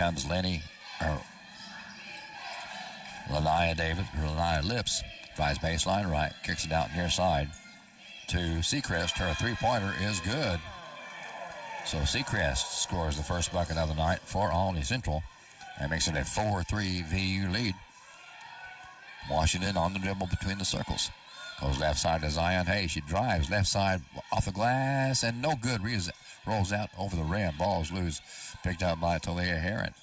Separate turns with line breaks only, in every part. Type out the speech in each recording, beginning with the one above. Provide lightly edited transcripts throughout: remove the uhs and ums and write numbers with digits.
comes Lanaya Lips. Drives baseline right, kicks it out near side to Seacrest. Her three-pointer is good. So Seacrest scores the first bucket of the night for Olney Central and makes it a 4-3 VU lead. Washington on the dribble between the circles. Goes left side to Zion Hayes. She drives left side off the glass and no good. Rolls out over the rim. Ball's loose. Picked up by Talia Heron.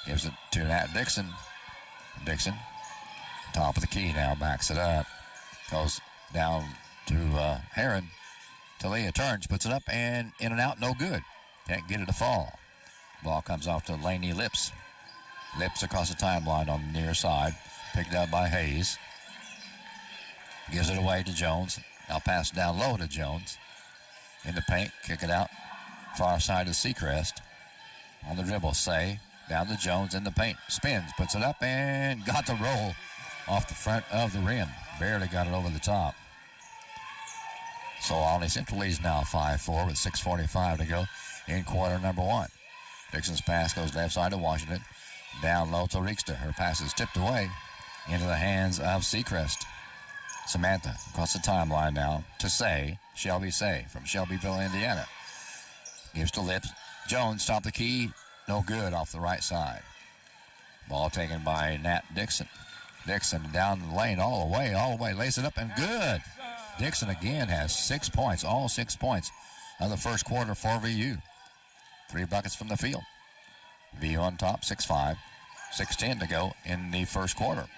Gives it to Nat Dixon. Dixon, top of the key now, backs it up. Goes down to Heron. Talia turns, puts it up, and in and out, no good. Can't get it to fall. Ball comes off to Laney Lips. Lips across the timeline on the near side. Picked up by Hayes. Gives it away to Jones. Now pass down low to Jones. In the paint, kick it out. Far side of Seacrest. On the dribble, down to Jones in the paint. Spins, puts it up, and got the roll off the front of the rim. Barely got it over the top. So Olney Central leads now 5-4 with 6:45 to go in quarter number one. Dixon's pass goes left side to Washington. Down low to Rieksta. Her pass is tipped away into the hands of Seacrest. Samantha across the timeline now to Shelby from Shelbyville, Indiana. Gives to Lips. Jones, top the key. No good off the right side. Ball taken by Nat Dixon. Dixon down the lane all the way. Lays it up and good. Dixon again has 6 points, all 6 points of the first quarter for VU. 3 buckets from the field. VU on top, 6-5. 6:10 to go in the first quarter.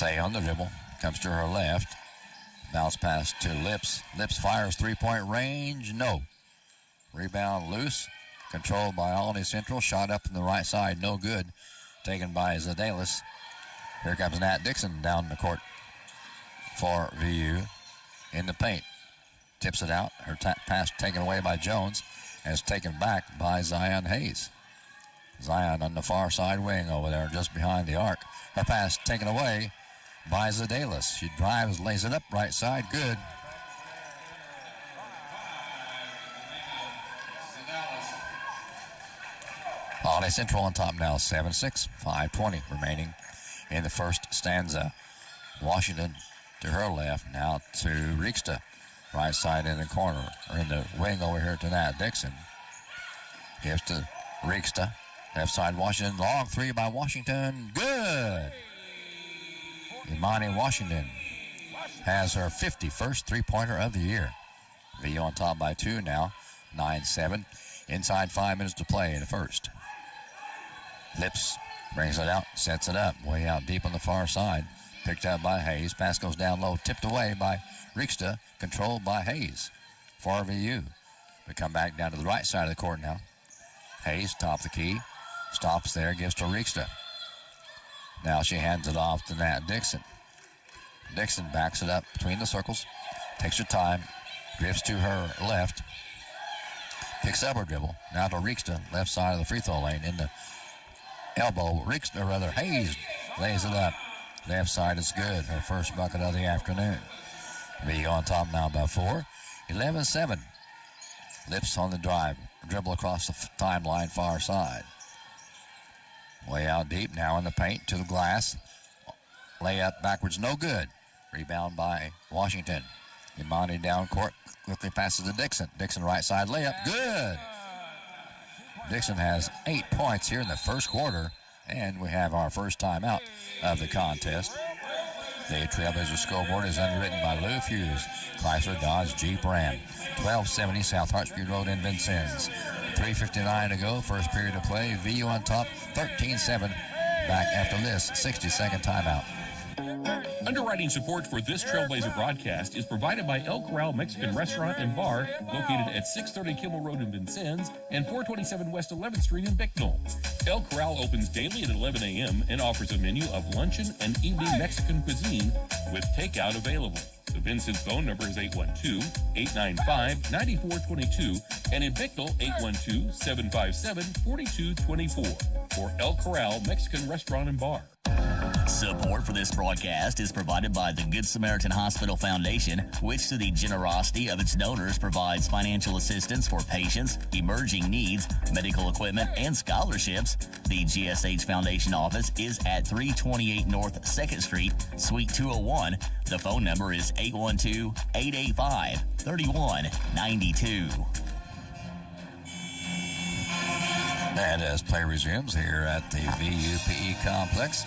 On the dribble. Comes to her left. Bounce pass to Lips. Lips fires three-point range. No. Rebound loose. Controlled by Olney Central. Shot up in the right side. No good. Taken by Zadelis. Here comes Nat Dixon down the court for VU in the paint. Tips it out. Her pass taken away by Jones. And is taken back by Zion Hayes. Zion on the far side wing over there just behind the arc. Her pass taken away by Zadelis. She drives, lays it up right side. Good. Olney Central on top now, 7-6, 5:20 remaining in the first stanza. Washington to her left, now to Rieksta. Right side in the corner, or in the wing over here to Nat Dixon. Gives to Rieksta. Left side Washington, long three by Washington, good! Imani Washington has her 51st three-pointer of the year. VU on top by 2 now, 9-7. Inside 5 minutes to play in the first. Lips brings it out, sets it up, way out deep on the far side. Picked up by Hayes. Pass goes down low, tipped away by Rieksta, controlled by Hayes for VU. We come back down to the right side of the court now. Hayes, top the key, stops there, gives to Rieksta. Now she hands it off to Nat Dixon. Dixon backs it up between the circles, takes her time, drifts to her left, picks up her dribble. Now to Rieksta, left side of the free throw lane in the elbow. Hayes lays it up. Left side is good. Her first bucket of the afternoon. VU on top now by 4. 11-7. Lips on the drive. Dribble across the timeline far side. Way out deep now in the paint to the glass. Layup backwards, no good. Rebound by Washington. Imani down court. Quickly passes to Dixon. Dixon right side layup. Good. Dixon has 8 points here in the first quarter. And we have our first timeout of the contest. The Trailblazer scoreboard is underwritten by Lou Fuse, Chrysler Dodge Jeep Ram, 1270 South Hart Street Road in Vincennes. 3:59 to go, first period of play. VU on top, 13-7. Back after this 60-second timeout.
Underwriting support for this Trailblazer broadcast is provided by El Corral Mexican Restaurant and Bar, located at 630 Kimmel Road in Vincennes and 427 West 11th Street in Bicknell. El Corral opens daily at 11 a.m. and offers a menu of luncheon and evening Mexican cuisine with takeout available. The Vincennes phone number is 812-895-9422 and in Bicknell, 812-757-4224 for El Corral Mexican Restaurant and Bar.
Support for this broadcast is provided by the Good Samaritan Hospital Foundation, which through the generosity of its donors provides financial assistance for patients, emerging needs, medical equipment, and scholarships. The GSH Foundation office is at 328 North 2nd Street, Suite 201. The phone number is 812-885-3192.
And as play resumes here at the VUPE complex,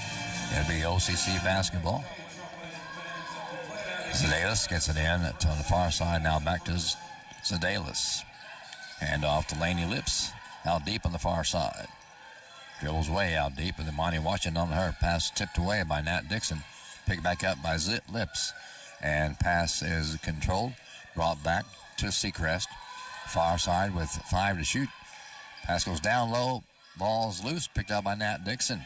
it'll be OCC basketball. Sedalis gets it in to the far side, now back to Sedalis. Hand off to Laney Lips, out deep on the far side. Dribbles way out deep, with Imani watching on her. Pass tipped away by Nat Dixon. Picked back up by Lips. And pass is controlled, brought back to Seacrest. Far side with 5 to shoot. Pass goes down low, ball's loose, picked up by Nat Dixon.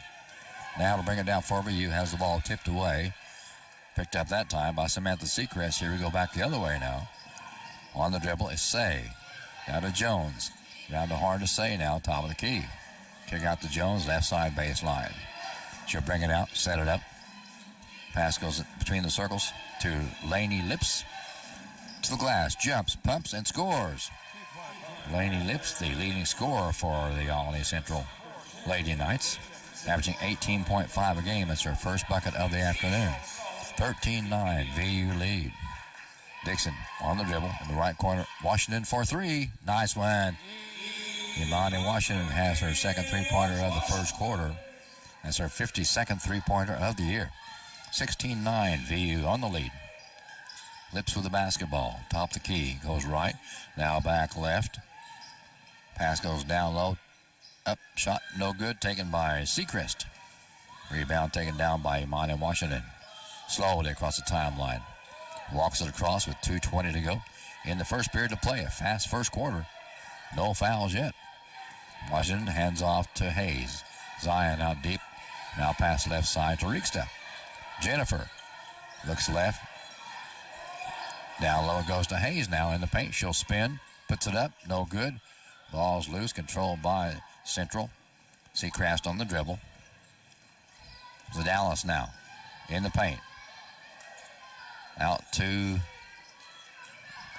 Now to bring it down for VU, has the ball tipped away. Picked up that time by Samantha Seacrest. Here we go back the other way now. On the dribble is Say. Down to Jones. Down to Hard to Say now, top of the key. Kick out to Jones, left side baseline. She'll bring it out, set it up. Pass goes between the circles to Laney Lips. To the glass, jumps, pumps, and scores. Laney Lips, the leading scorer for the Olney Central Lady Knights, averaging 18.5 a game. That's her first bucket of the afternoon. 13-9, VU lead. Dixon on the dribble in the right corner. Washington for 3. Nice one. Imani Washington has her second three-pointer of the first quarter. That's her 52nd three-pointer of the year. 16-9, VU on the lead. Lips with the basketball. Top the key. Goes right. Now back left. Pass goes down low. Up. Shot no good. Taken by Seacrest. Rebound taken down by Imani Washington. Slowly across the timeline. Walks it across with 2:20 to go. In the first period to play. A fast first quarter. No fouls yet. Washington hands off to Hayes. Zion out deep. Now pass left side to Rieksta. Jennifer looks left. Down low it goes to Hayes now in the paint. She'll spin. Puts it up. No good. Ball's loose. Controlled by Central. Seacrest on the dribble. Dallas now in the paint. Out to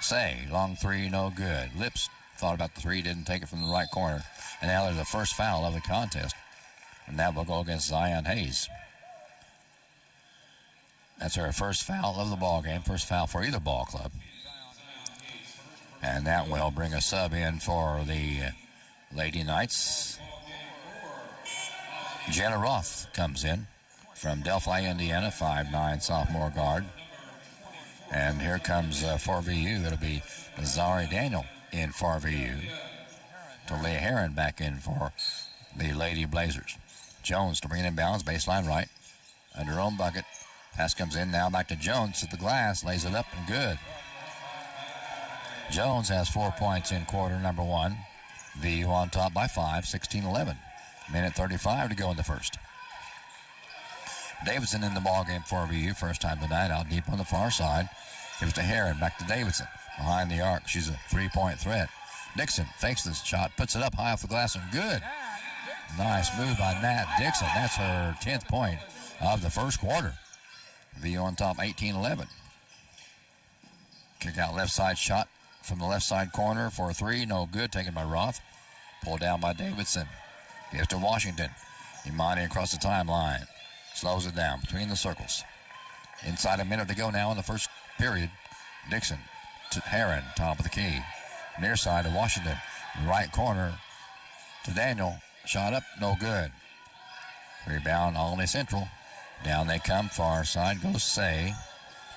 Say. Long three. No good. Lips thought about the three. Didn't take it from the right corner. And now there's the first foul of the contest. And that will go against Zion Hayes. That's her first foul of the ball game. First foul for either ball club. And that will bring a sub in for the Lady Knights. Jenna Roth comes in from Delphi, Indiana, 5'9" sophomore guard. And here comes for VU. It'll be Zari Daniel in for VU. To Leah Heron back in for the Lady Blazers. Jones to bring it in bounds, baseline right. Under her own bucket. Pass comes in now back to Jones at the glass. Lays it up and good. Jones has 4 points in quarter number 1. VU on top by 5, 16-11. Minute 35 to go in the first. Davidson in the ballgame for VU. First time tonight, out deep on the far side. Gives to Heron, back to Davidson. Behind the arc, she's a three-point threat. Dixon fakes this shot, puts it up high off the glass and good. Nice move by Nat Dixon. That's her 10th point of the first quarter. VU on top, 18-11. Kick out left side shot from the left side corner for a 3. No good, taken by Roth. Pulled down by Davidson. Gives to Washington. Imani across the timeline. Slows it down between the circles. Inside a minute to go now in the first period. Dixon to Heron, top of the key. Near side to Washington. Right corner to Daniel. Shot up, no good. Rebound, Olney Central. Down they come, far side goes Say.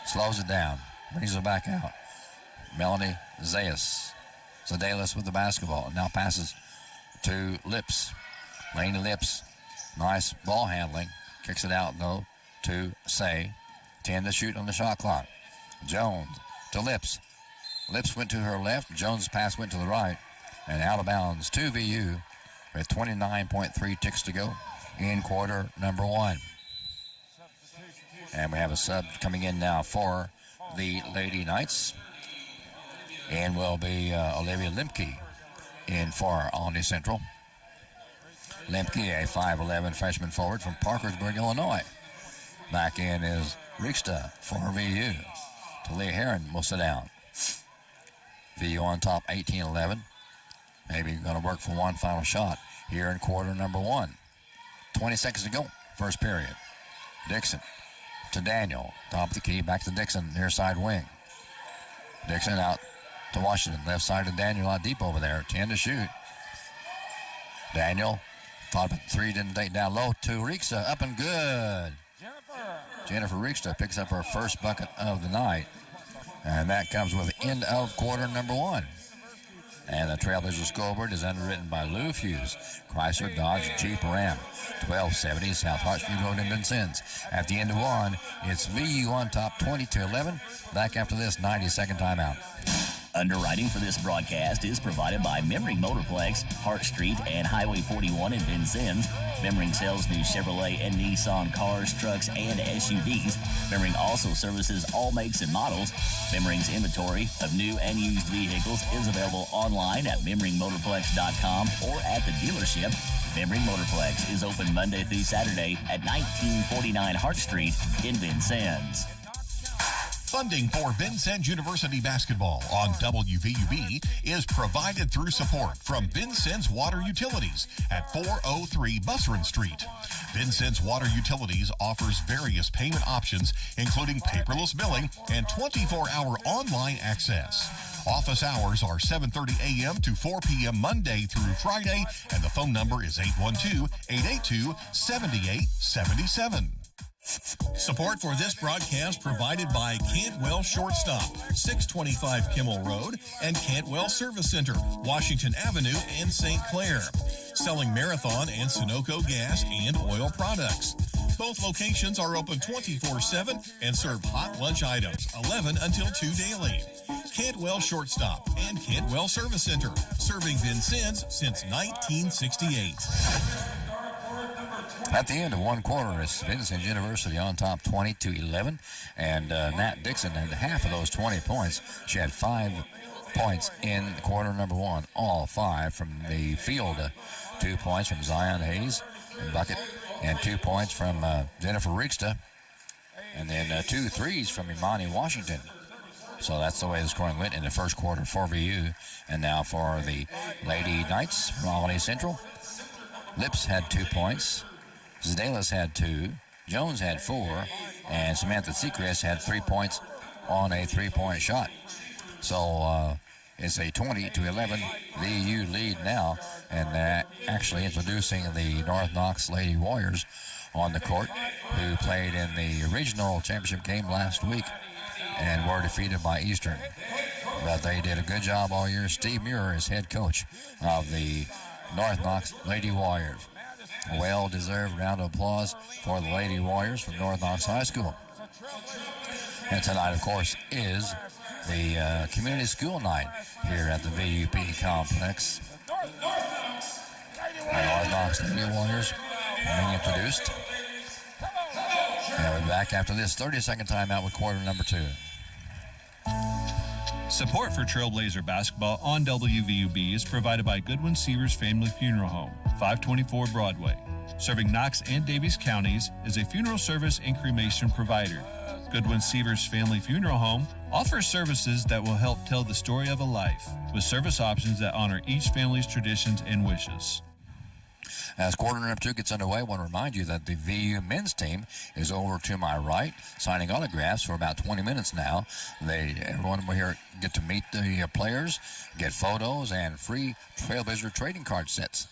Slows it down. Brings it back out. Melanie Sedalis with the basketball. Now passes to Lips. Laney Lips. Nice ball handling. Kicks it out, though, to Say. 10 to shoot on the shot clock. Jones to Lips. Lips went to her left. Jones' pass went to the right. And out of bounds to VU with 29.3 ticks to go in quarter number 1. And we have a sub coming in now for the Lady Knights. And will be Olivia Lemke in for Olney Central. Lemke, a 5'11 freshman forward from Parkersburg, Illinois. Back in is Rieksta for VU. Talia Heron will sit down. VU on top 18-11. Maybe going to work for one final shot here in quarter number one. 20 seconds to go, first period. Dixon to Daniel, top of the key, back to Dixon, near side wing. Dixon out to Washington, left side to Daniel, out deep over there, 10 to shoot. Daniel, thought about three, didn't take down low to Rieksta, up and good. Jennifer Rieksta picks up her first bucket of the night, and that comes with the end of quarter number one. And the Trailblazer scoreboard is underwritten by Lou Fuse, Chrysler, Dodge, Jeep, Ram, 1270 South Hart Street Road in Vincennes. At the end of one, it's VU on top 20-11. Back after this 90-second timeout.
Underwriting for this broadcast is provided by Memring Motorplex, Hart Street, and Highway 41 in Vincennes. Memring sells new Chevrolet and Nissan cars, trucks, and SUVs. Memring also services all makes and models. Memring's inventory of new and used vehicles is available online at memringmotorplex.com or at the dealership. Memring Motorplex is open Monday through Saturday at 1949 Hart Street in Vincennes.
Funding for Vincennes University basketball on WVUB is provided through support from Vincennes Water Utilities at 403 Busserin Street. Vincennes Water Utilities offers various payment options, including paperless billing and 24-hour online access. Office hours are 7:30 a.m. to 4 p.m. Monday through Friday, and the phone number is 812-882-7877. Support for this broadcast provided by Cantwell Shortstop, 625 Kimmel Road, and Cantwell Service Center, Washington Avenue in St. Clair. Selling Marathon and Sunoco gas and oil products. Both locations are open 24/7 and serve hot lunch items, 11 until 2 daily. Cantwell Shortstop and Cantwell Service Center, serving Vincennes since 1968.
At the end of one quarter, it's Vincennes University on top 20-11, and Nat Dixon had half of those 20 points. She had 5 points in quarter number one, all 5 from the field. 2 points from Zion Hayes, a bucket, and 2 points from Jennifer Rieksta, and then 2 threes from Imani Washington. So that's the way the scoring went in the first quarter for VU. And now for the Lady Knights from Olney Central. Lips had 2 points. Zedalis had 2, Jones had 4, and Samantha Seacrest had 3 points on a 3-point shot. So it's a 20-11 VU lead now, and actually introducing the North Knox Lady Warriors on the court, who played in the regional championship game last week and were defeated by Eastern. But they did a good job all year. Steve Muir is head coach of the North Knox Lady Warriors. A well-deserved round of applause for the Lady Warriors from North Knox High School. And tonight, of course, is the community school night here at the VUP complex. The North Knox Lady Warriors being introduced. And we're back after this 30-second timeout with quarter number 2.
Support for Trailblazer basketball on WVUB is provided by Goodwin Seavers Family Funeral Home, 524 Broadway. Serving Knox and Davies counties is a funeral service and cremation provider. Goodwin Seavers Family Funeral Home offers services that will help tell the story of a life, with service options that honor each family's traditions and wishes.
As quarter number 2 gets underway, I want to remind you that the VU men's team is over to my right, signing autographs for about 20 minutes now. Everyone will here get to meet the players, get photos, and free Trailblazer trading card sets.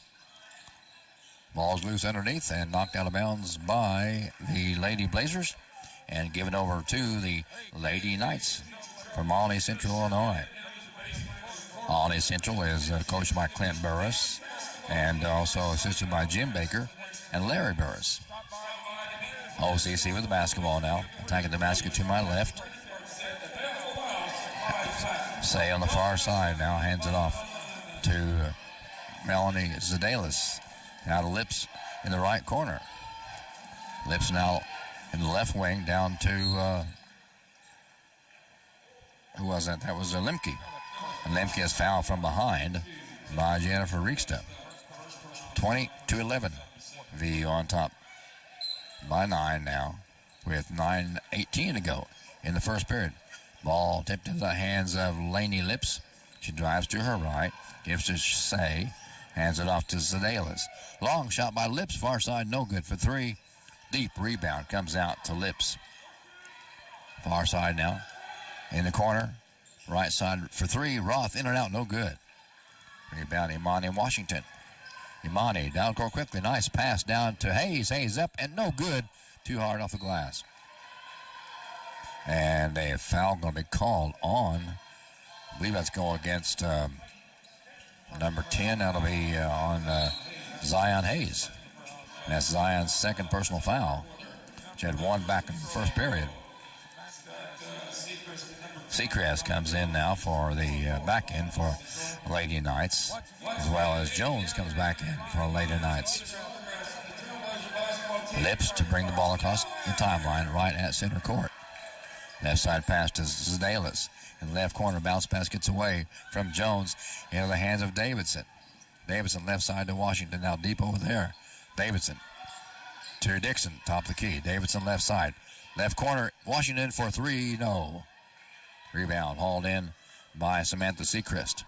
Ball's loose underneath and knocked out of bounds by the Lady Blazers and given over to the Lady Knights from Olney Central, Illinois. Olney Central is coached by Clint Burris, and also assisted by Jim Baker and Larry Burris. OCC with the basketball now, attacking the basket to my left. Say on the far side now, hands it off to Melanie Zedalis. Now to Lips in the right corner. Lips now in the left wing down to, who was that? That was Lemke. And Lemke is fouled from behind by Jennifer Rieksta. 20-11. VU on top by 9 now. with 9:18 to go in the first period. Ball tipped into the hands of Laney Lips. She drives to her right, gives to Say, hands it off to Zedalis. Long shot by Lips, far side, no good for three. Deep rebound comes out to Lips. Far side now, in the corner, right side for three. Roth in and out, no good. Rebound Imani Washington. Imani down court quickly, nice pass down to Hayes. Hayes up and no good. Too hard off the glass. And a foul going to be called on. I believe that's going against number 10. That'll be on Zion Hayes. And that's Zion's second personal foul. She had one back in the first period. Seacrest comes in now for the back end for Lady Knights, as well as Jones comes back in for Lady Knights. Lips to bring the ball across the timeline right at center court. Left side pass to Zedalis. In the left corner, bounce pass gets away from Jones into the hands of Davidson. Davidson left side to Washington, now deep over there. Davidson to Dixon, top of the key. Davidson left side. Left corner, Washington for three, no. Rebound hauled in by Samantha Seacrest.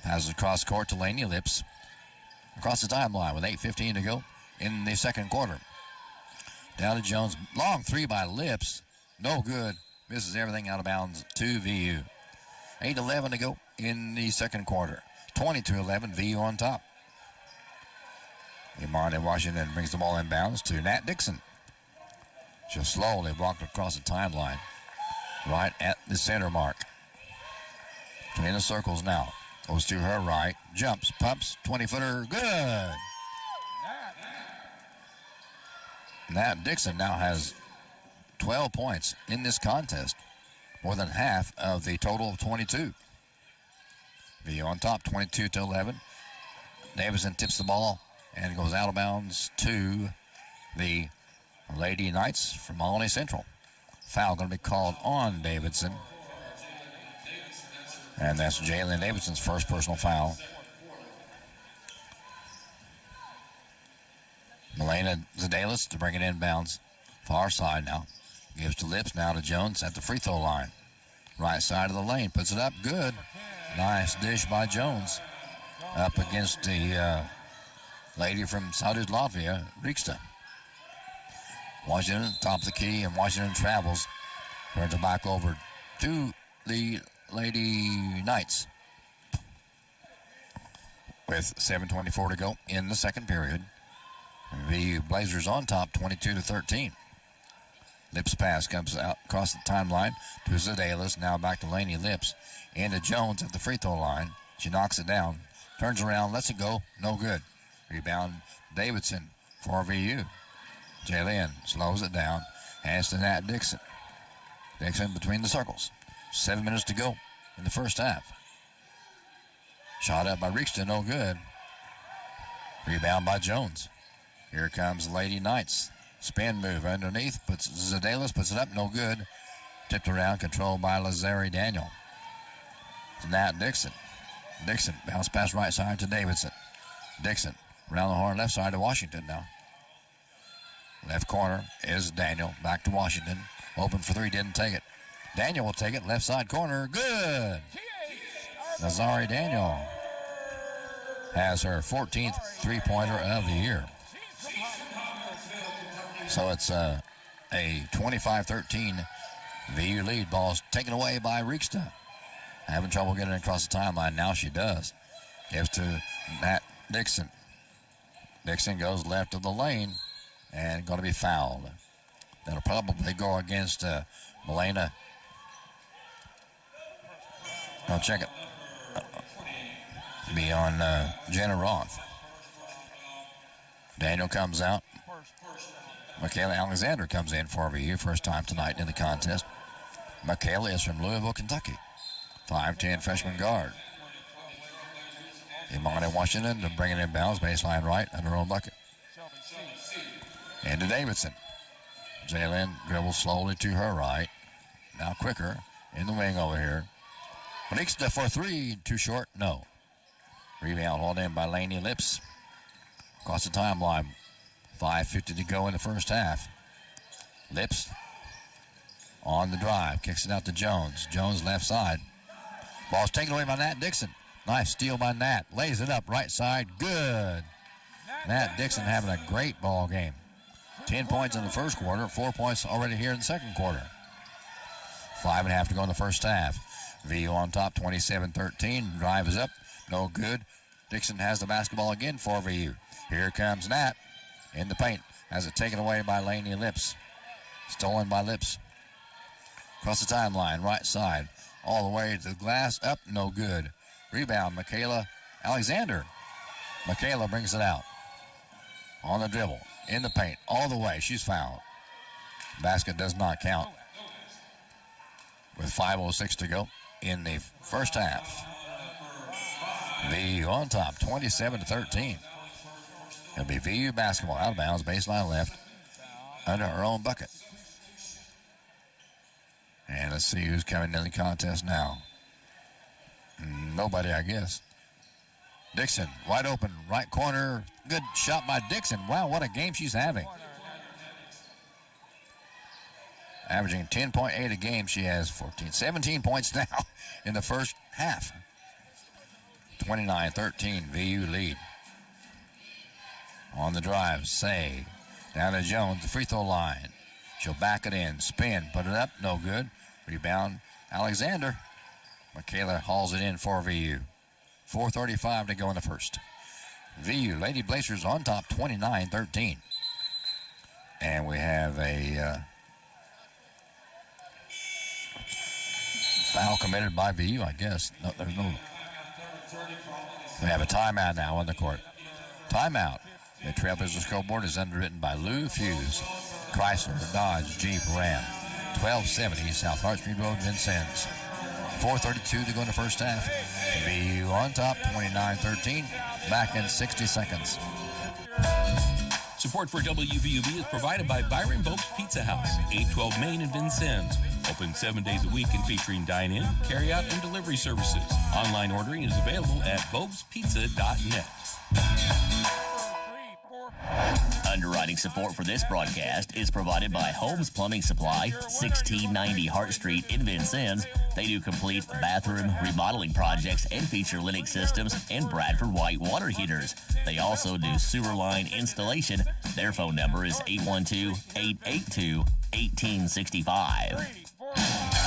Passes across court to Laney Lips. Across the timeline with 8:15 to go in the second quarter. Down to Jones. Long three by Lips. No good. Misses everything out of bounds to VU. 8:11 to go in the second quarter. 20-11, VU on top. Imani Washington brings the ball inbounds to Nat Dixon. She'll slowly walk across the timeline. Right at the center mark. Between the circles now. Goes to her right. Jumps, pumps, 20-footer. Good. Nat Dixon now has 12 points in this contest. More than half of the total of 22. VU on top, 22-11. Davidson tips the ball and goes out of bounds to the Lady Knights from Olney Central. Foul going to be called on Davidson. And that's Jalen Davidson's first personal foul. Melena Zedalis to bring it inbounds. Far side now. Gives to Lips, now to Jones at the free throw line. Right side of the lane, puts it up, good. Nice dish by Jones. Up against the lady from Saudi Latvia, Riksta. Washington, top of the key, and Washington travels. Turns it back over to the Lady Knights. With 7:24 to go in the second period. The Blazers on top, 22-13. Lips pass comes out across the timeline to Zedalis. Now back to Laney Lips. Into Jones at the free throw line. She knocks it down. Turns around, lets it go. No good. Rebound Davidson for VU. Jalen slows it down. Hands to Nat Dixon. Dixon between the circles. 7 minutes to go in the first half. Shot up by Rixton, no good. Rebound by Jones. Here comes Lady Knights. Spin move underneath. Zedalis puts it up, no good. Tipped around, controlled by Lazari Daniel. It's Nat Dixon. Dixon bounce pass right side to Davidson. Dixon around the horn left side to Washington now. Left corner is Daniel. Back to Washington. Open for three, didn't take it. Daniel will take it. Left side corner. Good. Nazari Daniel has her 14th three-pointer of the year. So it's a 25-13 VU lead. Ball's taken away by Riksta. Having trouble getting across the timeline. Now she does. Gives to Nat Dixon. Dixon goes left of the lane and going to be fouled. That'll probably go against Melena. I'll check it. Be on Jenna Roth. Daniel comes out. Michaela Alexander comes in for VU, first time tonight in the contest. Michaela is from Louisville, Kentucky. 5'10" freshman guard. Imani Washington to bring it inbounds, baseline right, under her own bucket. Into Davidson. Jalen dribbles slowly to her right. Now quicker in the wing over here. Rixta for three, too short, no. Rebound hauled in by Laney Lips. Across the timeline. 5:50 to go in the first half. Lips on the drive. Kicks it out to Jones. Jones left side. Ball's taken away by Nat Dixon. Nice steal by Nat. Lays it up right side. Good. Nat Dixon having a great ball game. 10 points in the first quarter. 4 points already here in the second quarter. 5.5 to go in the first half. VU on top, 27-13. Drive is up. No good. Dixon has the basketball again for VU. Here comes Nat in the paint. Has it taken away by Laney Lips. Stolen by Lips. Across the timeline, right side. All the way to the glass. Up, no good. Rebound, Michaela Alexander. Michaela brings it out. On the dribble. In the paint. All the way. She's fouled. Basket does not count. With 5:06 to go in the first half. VU on top, 27-13. It'll be VU basketball out of bounds, baseline left, under her own bucket. And let's see who's coming in the contest now. Nobody, I guess. Dixon, wide open, right corner. Good shot by Dixon. Wow, what a game she's having. Averaging 10.8 a game. She has 17 points now in the first half. 29-13, VU lead. On the drive, Say. Down to Jones, the free throw line. She'll back it in, spin, put it up, no good. Rebound, Alexander. Michaela hauls it in for VU. 4:35 to go in the first. VU, Lady Blazers on top, 29-13. And we have a foul committed by VU, I guess. No, there's no. We have a timeout now on the court. Timeout. The Trailblazer scoreboard is underwritten by Lou Fuse, Chrysler, Dodge, Jeep, Ram. 1270 South Hart Street Road, Vincennes. 4:32 to go in the first half. VU on top, 29-13. Back in 60 seconds.
Support for WVUB is provided by Byron Boak's Pizza House, 812 Main in Vincennes. Open 7 days a week and featuring dine-in, carry-out, and delivery services. Online ordering is available at bobespizza.net.
Underwriting support for this broadcast is provided by Holmes Plumbing Supply, 1690 Hart Street in Vincennes. They do complete bathroom remodeling projects and feature Lennox systems and Bradford white water heaters. They also do sewer line installation. Their phone number is 812-882-1865.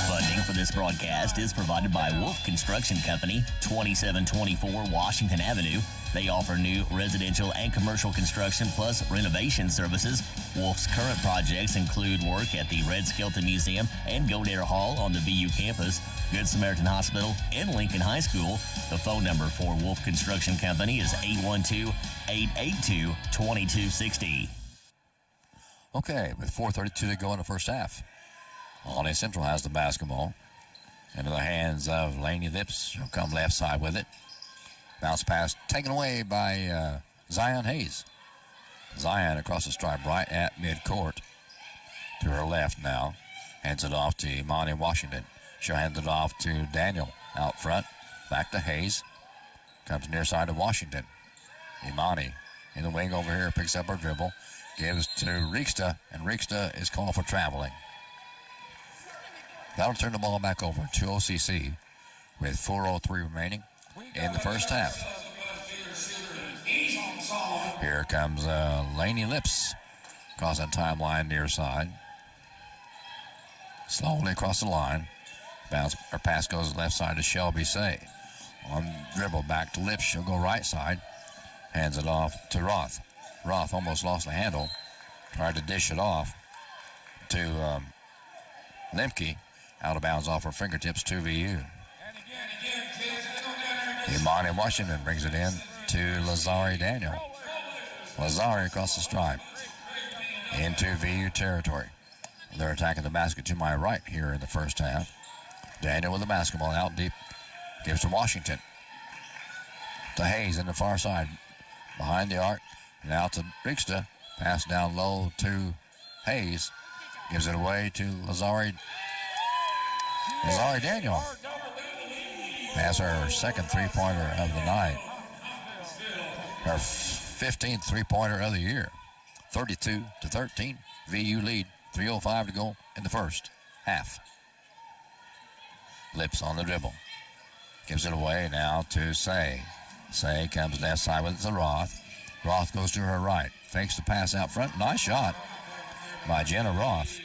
Funding for this broadcast is provided by Wolf Construction Company, 2724 Washington Avenue. They offer new residential and commercial construction plus renovation services. Wolf's current projects include work at the Red Skelton Museum and Godare Hall on the VU campus, Good Samaritan Hospital, and Lincoln High School. The phone number for Wolf Construction Company is 812-882-2260.
Okay, with 4:32 to go in the first half. Olney Central has the basketball into the hands of Laney Lips. She'll come left side with it. Bounce pass taken away by Zion Hayes. Zion across the stripe right at midcourt. To her left now. Hands it off to Imani Washington. She'll hand it off to Daniel out front. Back to Hayes. Comes near side to Washington. Imani in the wing over here picks up her dribble. Gives to Rieksta, and Rieksta is called for traveling. That'll turn the ball back over to OCC with 4:03 remaining in the first half. Here comes Laney Lips across that timeline near side. Slowly across the line. Bounce or pass goes left side to Shelby Say. On dribble back to Lips. She'll go right side. Hands it off to Roth. Roth almost lost the handle. Tried to dish it off to Lemke. Out of bounds off her fingertips to VU. Imani Washington brings it in to Lazari Daniel. Lazari across the stripe into VU territory. They're attacking the basket to my right here in the first half. Daniel with the basketball out deep. Gives to Washington. To Hayes in the far side. Behind the arc. Now to Rieksta. Pass down low to Hayes. Gives it away to Lazari Daniel. That's her second three-pointer of the night. Her 15th three-pointer of the year. 32-13. VU lead 3:05 to go in the first half. Lips on the dribble. Gives it away now to Say. Say comes left side with it to Roth. Roth goes to her right. Fakes the pass out front. Nice shot by Jenna Roth.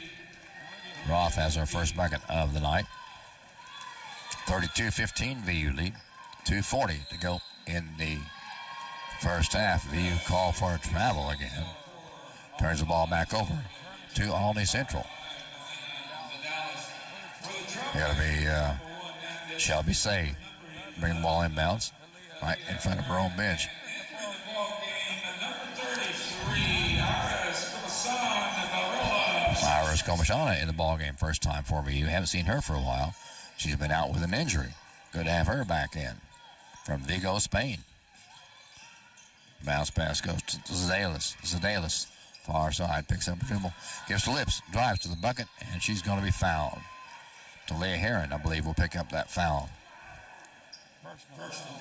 Roth has her first bucket of the night. 32-15 VU lead. 2:40 to go in the first half. VU call for a travel again. Turns the ball back over to Olney Central. It'll be Shelby Say bring the ball inbounds right in front of her own bench. Iris Komashana in the ballgame, first time for VU. Haven't seen her for a while. She's been out with an injury. Good to have her back in from Vigo, Spain. Bounce pass goes to Zadalis. Zadalis, far side, picks up a dribble, gives to Lips, drives to the bucket, and she's going to be fouled. Talia Heron, I believe, will pick up that foul.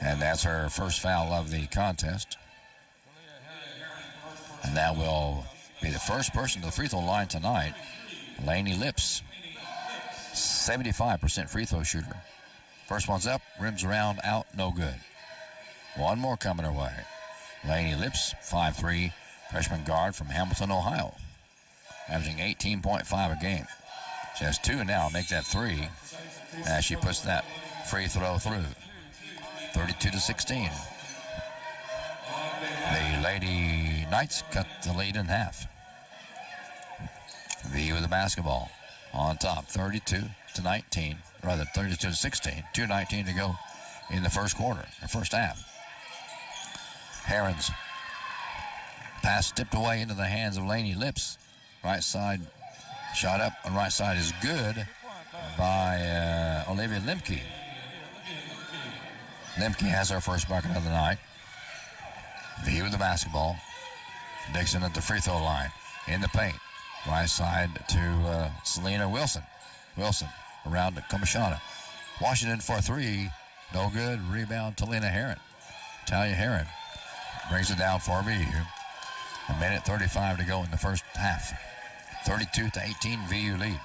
And that's her first foul of the contest. And that will be the first person to the free throw line tonight, Lainey Lips. 75% free throw shooter. First one's up, rims around, out, no good. One more coming her way. Lainey Lips, 5'3", freshman guard from Hamilton, Ohio. Averaging 18.5 a game. She has two now, make that three, as she puts that free throw through. 32-16. The Lady Knights cut the lead in half. VU with the basketball on top, 32-19, rather 32-16. 2:19 to go in the first quarter, the first half. Herons pass tipped away into the hands of Lainey Lips. Right side shot up on right side is good by Olivia Lemke. Lemke has her first bucket of the night. VU with the basketball. Dixon at the free throw line in the paint. Right side to Selena Wilson. Wilson around to Komashana. Washington for three. No good. Rebound to Lena Heron. Talia Heron brings it down for VU. A minute 35 to go in the first half. 32-18 VU lead.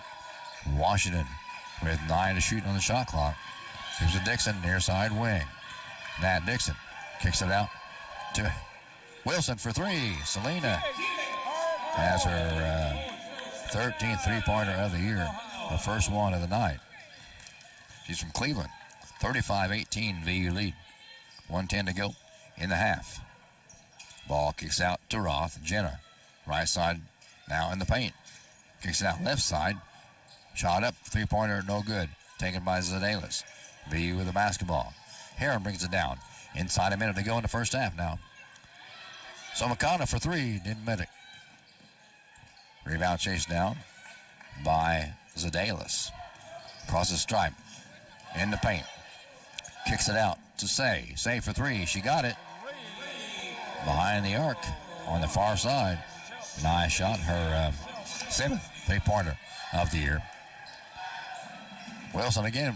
Washington with 9 to shoot on the shot clock. Here's a Dixon near side wing. Nat Dixon kicks it out to Wilson for three. Selena has her 13th three-pointer of the year. The first one of the night. She's from Cleveland. 35-18 VU lead. 1:10 to go in the half. Ball kicks out to Roth. Jenna, right side now in the paint. Kicks it out left side. Shot up, three-pointer, no good. Taken by Zadalis. VU with the basketball. Heron brings it down. Inside a minute to go in the first half now. So McConnell for three, didn't make it. Rebound chased down by Zadalis. Crosses stripe in the paint. Kicks it out to Say. Say for three, she got it. Behind the arc on the far side. Nice shot, her seventh three-pointer of the year. Wilson again,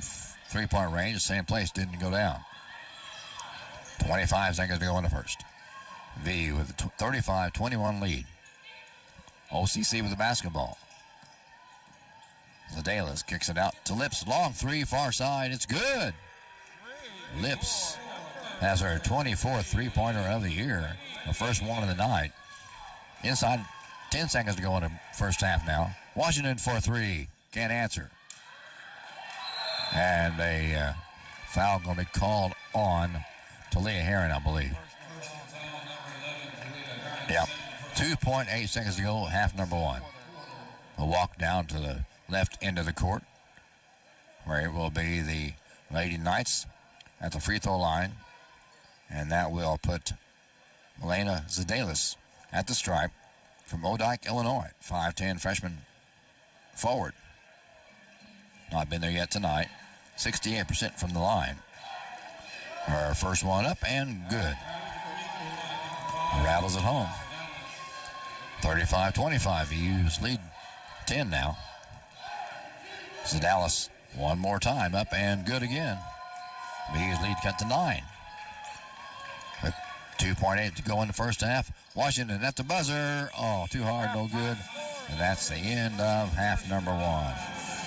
three-point range, same place, didn't go down. 25 seconds to go in the first. VU with a 35-21 lead. OCC with the basketball. Zadalis kicks it out to Lips. Long three, far side, it's good. Lips has her 24th three-pointer of the year. The first one of the night. Inside, 10 seconds to go in the first half now. Washington for three, can't answer. And a foul going to be called on Talia Heron, I believe. Yep. 2.8 seconds to go, half number one. A walk down to the left end of the court, where it will be the Lady Knights at the free throw line. And that will put Elena Zadalis at the stripe from Odike, Illinois. 5'10 freshman forward. Not been there yet tonight. 68% from the line. Her first one up and good. Rattles it home. 35-25. VU's lead 10 now. Zadalis one more time up and good again. VU's lead cut to 9. With 2.8 to go in the first half. Washington at the buzzer. Oh, too hard, no good. And that's the end of half number one.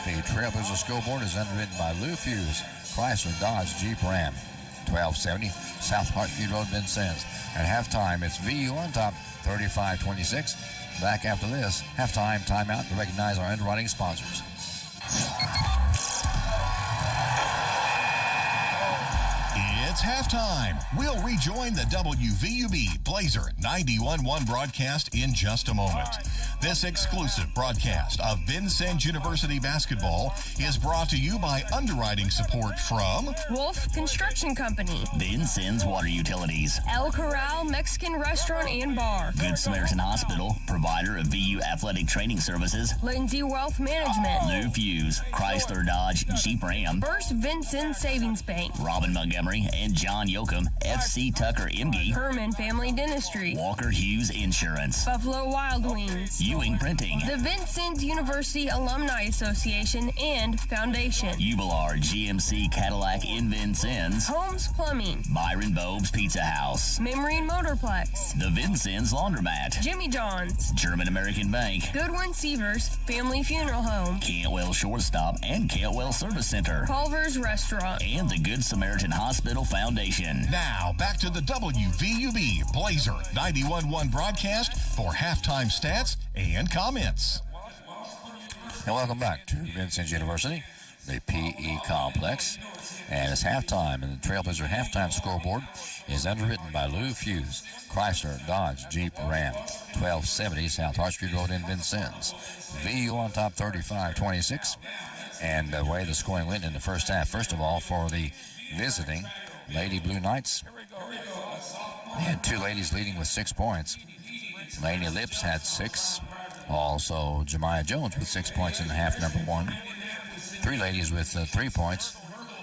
The Trailblazer scoreboard is underwritten by Lou Fuse, Chrysler, Dodge, Jeep, Ram. 1270 South Hartsfield Road, Vincennes. At halftime, it's VU on top, 35-26. Back after this, halftime timeout to recognize our underwriting sponsors.
It's halftime. We'll rejoin the WVUB Blazer 91.1 broadcast in just a moment. This exclusive broadcast of Vincennes University basketball is brought to you by underwriting support from
Wolf Construction Company,
Vincennes Water Utilities,
El Corral Mexican Restaurant and Bar,
Good Samaritan Hospital, provider of VU athletic training services,
Lindsay Wealth Management,
Lou Fuse, Chrysler, Dodge, Jeep, Ram,
First Vincennes Savings Bank,
Robin Montgomery and John Yoakum, FC Tucker Imge,
Herman Family Dentistry,
Walker Hughes Insurance,
Buffalo Wild Wings,
Ewing Printing,
the Vincennes University Alumni Association and Foundation,
Ubilar GMC Cadillac in Vincennes,
Holmes Plumbing,
Byron Bob's Pizza House,
Memory and Motorplex,
the Vincennes Laundromat,
Jimmy John's,
German American Bank,
Goodwin Seavers Family Funeral Home,
Cantwell Shortstop and Cantwell Service Center,
Culver's Restaurant,
and the Good Samaritan Hospital Foundation.
Now, back to the WVUB Blazer 91.1 broadcast for halftime stats and comments.
And welcome back to Vincennes University, the PE Complex. And it's halftime, and the Trailblazer halftime scoreboard is underwritten by Lou Fuse, Chrysler, Dodge, Jeep, Ram. 1270 South Hartsfield Road in Vincennes. VU on top, 35-26. And the way the scoring went in the first half, first of all, for the visiting Lady Blue Knights, they had two ladies leading with 6 points. Lainey Lips had 6. Also, Jemiah Jones with 6 points in the half number one. 3 ladies with 3 points.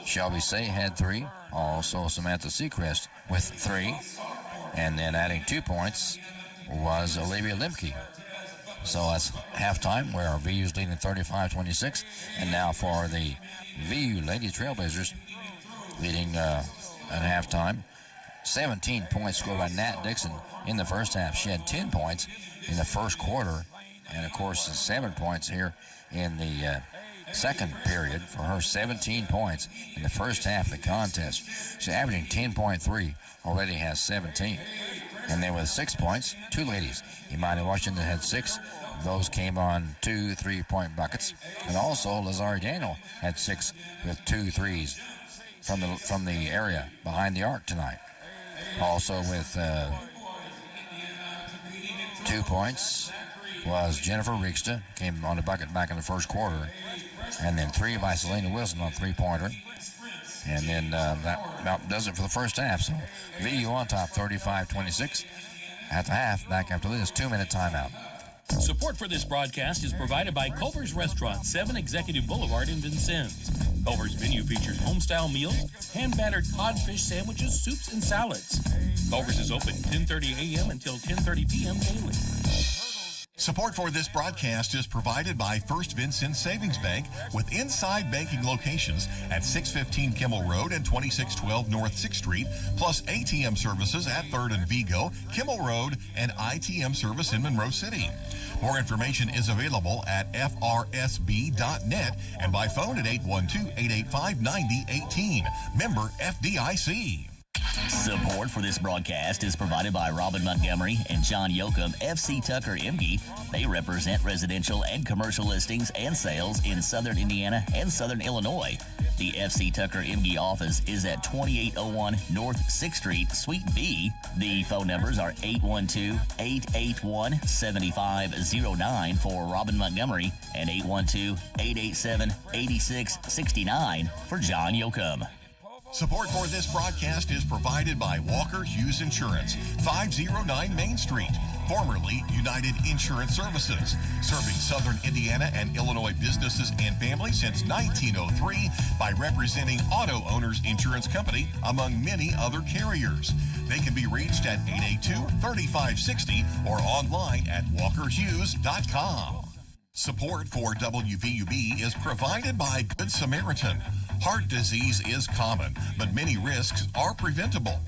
Shelby Say had 3. Also, Samantha Seacrest with 3. And then adding 2 points was Olivia Limke. So that's halftime where our VU's leading 35-26. And now for the VU Lady Trailblazers leading at halftime. 17 points scored by Nat Dixon in the first half. She had 10 points in the first quarter. And, of course, 7 points here in the second period for her. 17 points in the first half of the contest. She's averaging 10.3, already has 17. And then with 6 points, 2 ladies. Imani Washington had 6. Those came on 2 3-point buckets. And also Lazari Daniel had 6 with 2 threes from the area behind the arc tonight. Also with 2 points was Jennifer Rieksta, came on the bucket back in the first quarter. And then 3 by Selena Wilson on 3-pointer. And then that about does it for the first half. So VU on top, 35-26. At the half, back after this 2-minute timeout.
Support for this broadcast is provided by Culver's Restaurant, 7 Executive Boulevard in Vincennes. Culver's menu features home-style meals, hand-battered codfish sandwiches, soups, and salads. Culver's is open 10:30 a.m. until 10:30 p.m. daily.
Support for this broadcast is provided by First Vincennes Savings Bank with inside banking locations at 615 Kimmel Road and 2612 North 6th Street, plus ATM services at 3rd and Vigo, Kimmel Road, and ITM service in Monroe City. More information is available at frsb.net and by phone at 812-885-9018. Member FDIC.
Support for this broadcast is provided by Robin Montgomery and John Yoakum, FC Tucker Imge. They represent residential and commercial listings and sales in Southern Indiana and Southern Illinois. The FC Tucker Imge office is at 2801 North 6th Street, Suite B. The phone numbers are 812-881-7509 for Robin Montgomery and 812-887-8669 for John Yoakum.
Support for this broadcast is provided by Walker Hughes Insurance, 509 Main Street, formerly United Insurance Services, serving Southern Indiana and Illinois businesses and families since 1903 by representing Auto Owners Insurance Company, among many other carriers. They can be reached at 882-3560 or online at walkerhughes.com. Support for WVUB is provided by Good Samaritan. Heart disease is common, but many risks are preventable.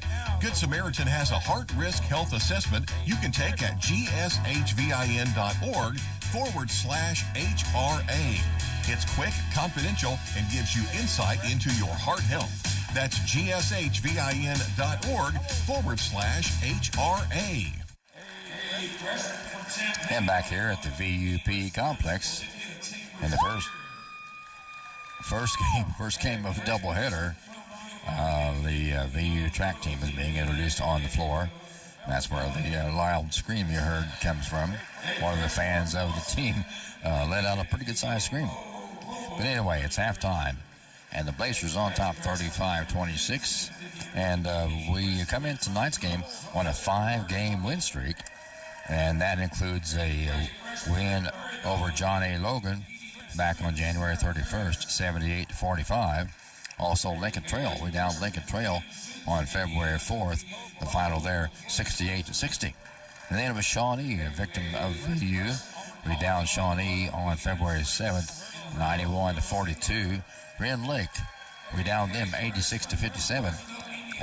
Good Samaritan has a heart risk health assessment you can take at gshvin.org GSHVIN.org/HRA. It's quick, confidential, and gives you insight into your heart health. That's GSHVIN.org/HRA.
And back here at the VUP complex, in the first game of a doubleheader, the VU track team is being introduced on the floor. That's where the loud scream you heard comes from. One of the fans of the team let out a pretty good-sized scream. But anyway, it's halftime, and the Blazers on top 35-26. And we come in tonight's game on a 5-game win streak, and that includes a win over John A. Logan back on January 31st, 78-45. Also Lincoln Trail. We downed Lincoln Trail on February 4th. The final there, 68-60. And then it was Shawnee, a victim of VU. We downed Shawnee on February 7th, 91-42. Wren Lake, we downed them 86-57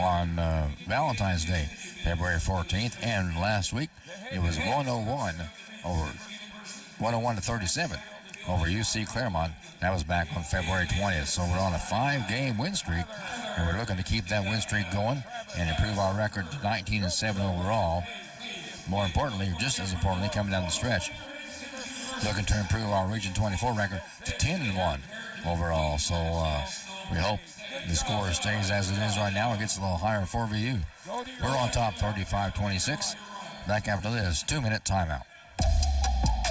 on Valentine's Day, February 14th. And last week, it was 101-37 over UC Claremont. That was back on February 20th. So we're on a 5-game win streak, and we're looking to keep that win streak going and improve our record to 19-7 overall. More importantly, or just as importantly, coming down the stretch, looking to improve our Region 24 record to 10-1 overall. So we hope the score stays as it is right now. It gets a little higher for VU. We're on top 35-26. Back after this 2-minute timeout.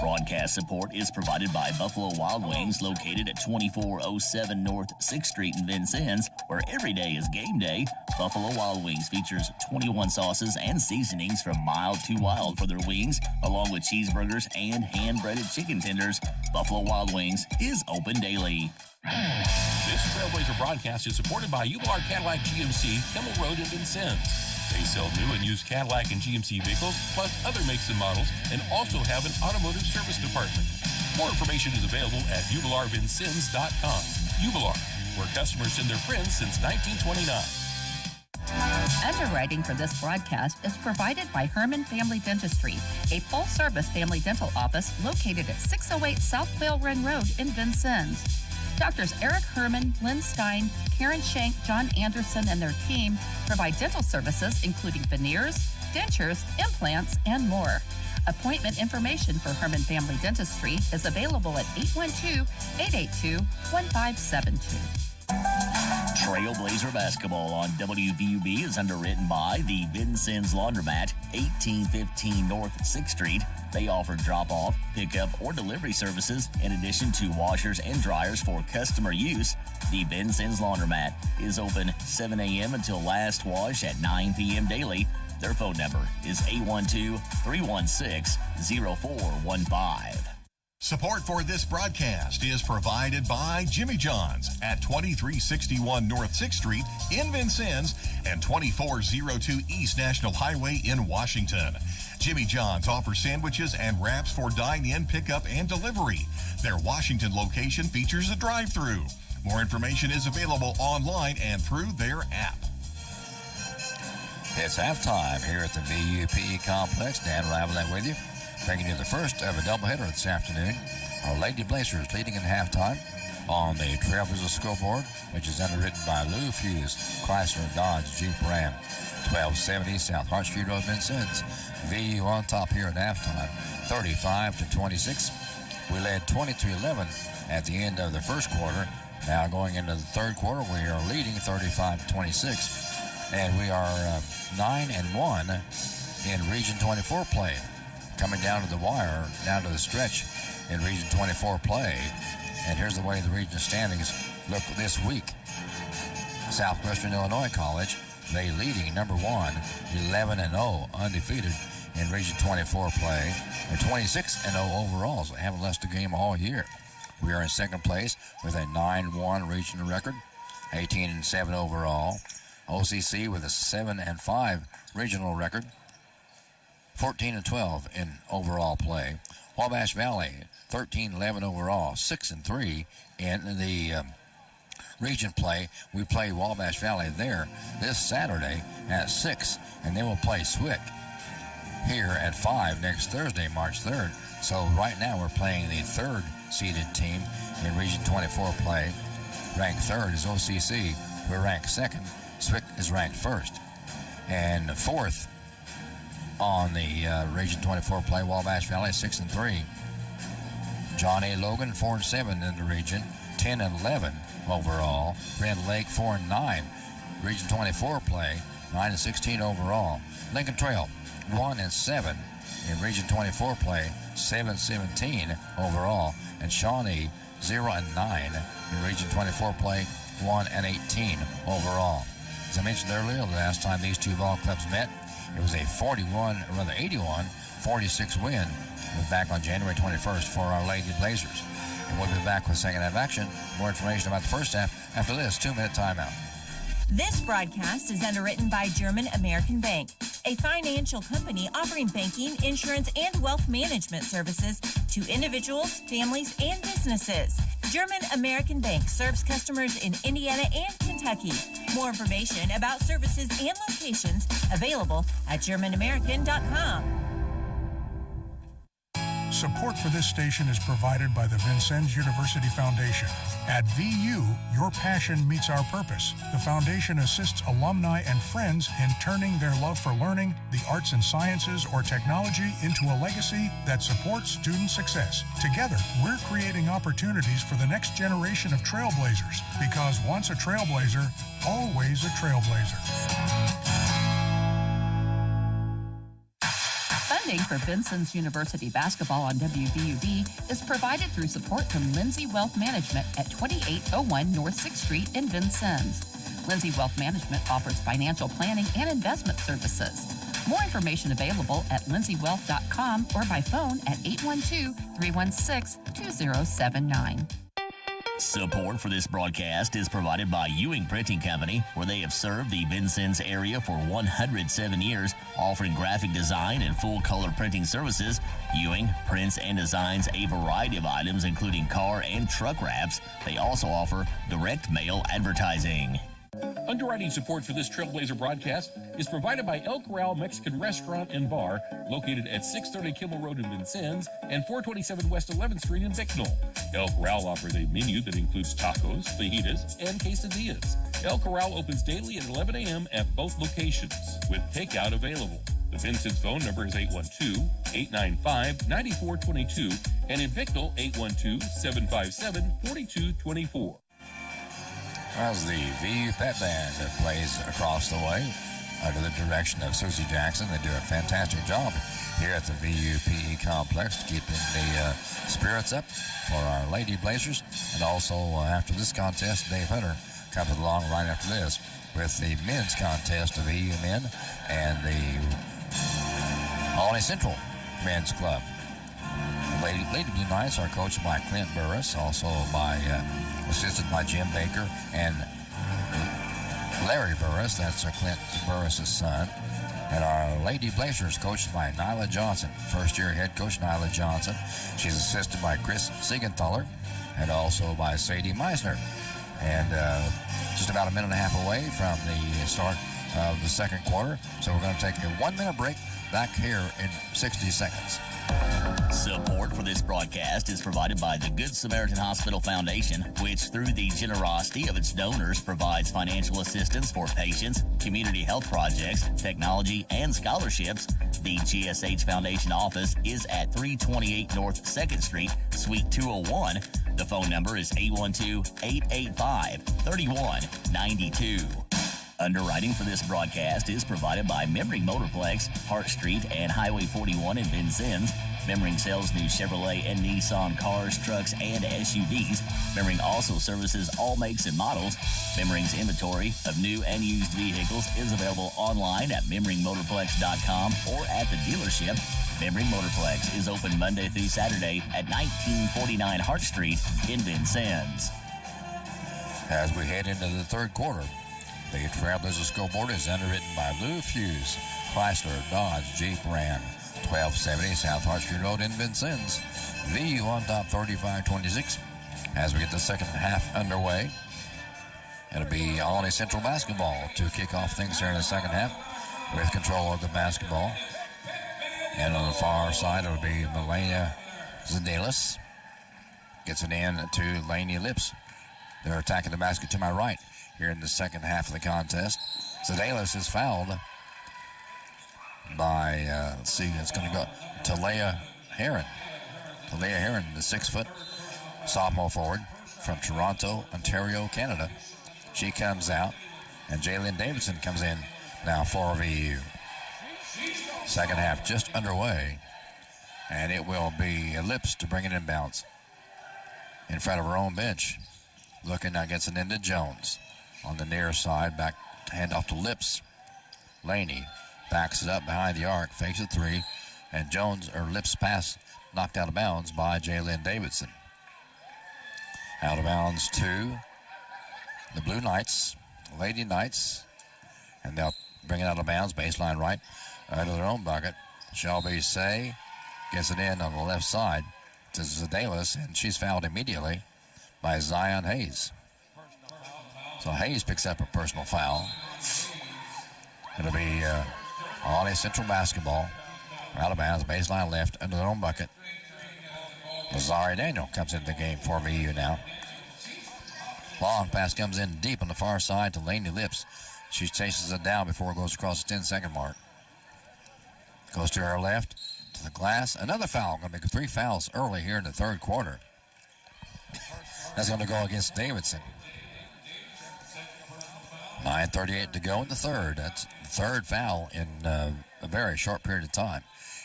Broadcast support is provided by Buffalo Wild Wings, located at 2407 North 6th Street in Vincennes, where every day is game day. Buffalo Wild Wings features 21 sauces and seasonings from mild to wild for their wings, along with cheeseburgers and hand-breaded chicken tenders. Buffalo Wild Wings is open daily.
This Trailblazer broadcast is supported by Ular Cadillac GMC, Kimmel Road in Vincennes. They sell new and used Cadillac and GMC vehicles, plus other makes and models, and also have an automotive service department. More information is available at ubilarvincennes.com. Ubilar, where customers send their friends since 1929.
Underwriting for this broadcast is provided by Herman Family Dentistry, a full-service family dental office located at 608 South Quail Run Road in Vincennes. Doctors Eric Herman, Lynn Stein, Karen Shank, John Anderson, and their team provide dental services including veneers, dentures, implants, and more. Appointment information for Herman Family Dentistry is available at 812-882-1572.
Trailblazer basketball on WVUB is underwritten by the Vincennes Laundromat, 1815 North 6th Street. They offer drop-off, pickup, or delivery services in addition to washers and dryers for customer use. The Vincennes Laundromat is open 7 a.m. until last wash at 9 p.m. daily. Their phone number is 812-316-0415.
Support for this broadcast is provided by Jimmy John's at 2361 North 6th Street in Vincennes and 2402 East National Highway in Washington. Jimmy John's offers sandwiches and wraps for dine-in, pickup, and delivery. Their Washington location features a drive-thru. More information is available online and through their app.
It's halftime here at the VUP complex. Dan Ravelette with you, bringing you the first of a doubleheader this afternoon. Our Lady Blazers leading in halftime on the Trailblazer scoreboard, which is underwritten by Lou Fuse, Chrysler, Dodge, Jeep, Ram, 1270 South Hart Street Road, Vincennes. VU on top here at halftime, 35-26. We led 20-11 at the end of the first quarter. Now going into the third quarter, we are leading 35-26, and we are 9-1 in Region 24 play. Coming down to the wire, down to the stretch in Region 24 play. And here's the way the region standings look this week. Southwestern Illinois College, they leading number 1, 11-0, undefeated in Region 24 play. They're 26-0 overall, so they haven't lost a game all year. We are in second place with a 9-1 regional record, 18-7 overall. OCC with a 7-5 regional record, 14-12 in overall play. Wabash Valley, 13-11 overall, 6-3 in the region play. We play Wabash Valley there this Saturday at 6, and then we'll play Swick here at 5 next Thursday, March 3rd. So right now we're playing the third seeded team in Region 24 play. Ranked third is OCC. We're ranked second. Swick is ranked first. And fourth on the Region 24 play, Wabash Valley 6-3. John A. Logan 4-7 in the region, 10-11 overall. Red Lake 4-9. Region 24 play, 9-16 overall. Lincoln Trail 1-7 in Region 24 play, 7-17 overall. And Shawnee 0-9 in Region 24 play, 1-18 overall. As I mentioned earlier, the last time these two ball clubs met, it was a 81-46 win. We're back on January 21st for our Lady Blazers. And we'll be back with second half action. More information about the first half after this 2-minute timeout.
This broadcast is underwritten by German American Bank, a financial company offering banking, insurance, and wealth management services to individuals, families, and businesses. German American Bank serves customers in Indiana and Kentucky. More information about services and locations available at GermanAmerican.com.
Support for this station is provided by the Vincennes University Foundation. At VU, your passion meets our purpose. The foundation assists alumni and friends in turning their love for learning, the arts and sciences, or technology into a legacy that supports student success. Together, we're creating opportunities for the next generation of trailblazers, because once a trailblazer, always a trailblazer.
Funding for Vincennes University basketball on WVUB is provided through support from Lindsay Wealth Management at 2801 North 6th Street in Vincennes. Lindsay Wealth Management offers financial planning and investment services. More information available at lindsaywealth.com or by phone at 812-316-2079.
Support for this broadcast is provided by Ewing Printing Company, where they have served the Vincennes area for 107 years, offering graphic design and full-color printing services. Ewing prints and designs a variety of items, including car and truck wraps. They also offer direct mail advertising.
Underwriting support for this Trailblazer broadcast is provided by El Corral Mexican Restaurant and Bar, located at 630 Kimmel Road in Vincennes and 427 West 11th Street in Bicknell. El Corral offers a menu that includes tacos, fajitas, and quesadillas. El Corral opens daily at 11 a.m. at both locations, with takeout available. The Vincennes phone number is 812-895-9422, and in Bicknell, 812-757-4224.
As the VU Pet Band that plays across the way under the direction of Susie Jackson. They do a fantastic job here at the VU PE complex, keeping the spirits up for our Lady Blazers. And also after this contest, Dave Hunter comes along right after this with the men's contest of VU men and the Olney Central Men's Club. Lady Blue Knights are coached by Clint Burris, also by assisted by Jim Baker and Larry Burris. That's Clint Burris' son. And our Lady Blazers coached by Nyla Johnson, first-year head coach Nyla Johnson. She's assisted by Chris Siegenthaler and also by Sadie Meisner. And just about a minute and a half away from the start of the second quarter. So we're going to take a 1-minute break back here in 60 seconds.
Support for this broadcast is provided by the Good Samaritan Hospital Foundation, which through the generosity of its donors provides financial assistance for patients, community health projects, technology, and scholarships. The GSH Foundation office is at 328 North 2nd Street, Suite 201. The phone number is 812-885-3192. Underwriting for this broadcast is provided by Memring Motorplex, Hart Street, and Highway 41 in Vincennes. Memring sells new Chevrolet and Nissan cars, trucks, and SUVs. Memring also services all makes and models. Memring's inventory of new and used vehicles is available online at memringmotorplex.com or at the dealership. Memring Motorplex is open Monday through Saturday at 1949 Hart Street in Vincennes.
As we head into the third quarter, the Trailblazer scoreboard is underwritten by Lou Fuse, Chrysler, Dodge, Jeep, Ram, 1270 South Hart Street Road in Vincennes. VU on top 35-26. As we get the second half underway, it'll be Olney Central basketball to kick off things here in the second half with control of the basketball. And on the far side, it'll be Melania Zedalis. Gets it in to Laney Lips. They're attacking the basket to my right here in the second half of the contest. Zedalis is fouled by, let's see, it's going to go Talia Heron. Talia Heron, the 6-foot sophomore forward from Toronto, Ontario, Canada. She comes out, and Jalen Davidson comes in now for VU. Second half just underway, and it will be Lips to bring it inbounds in front of her own bench. Looking now, gets it into Jones on the near side. Back hand off to Lips. Laney backs it up behind the arc, fakes a three, and Lips pass knocked out of bounds by Jalen Davidson. Out of bounds to the Blue Knights, Lady Knights, and they'll bring it out of bounds, baseline right, out of their own bucket. Shelby Say gets it in on the left side to Zedalis, and she's fouled immediately by Zion Hayes. So Hayes picks up a personal foul. It'll be Olney Central basketball. Out of bounds, baseline left, under their own bucket. Lazari Daniel comes into the game for VU now. Long pass comes in deep on the far side to Laney Lips. She chases it down before it goes across the 10-second mark. Goes to her left, to the glass. Another foul. Going to make 3 fouls early here in the third quarter. That's going to go against Davidson. 9:38 to go in the third. That's the third foul in a very short period of time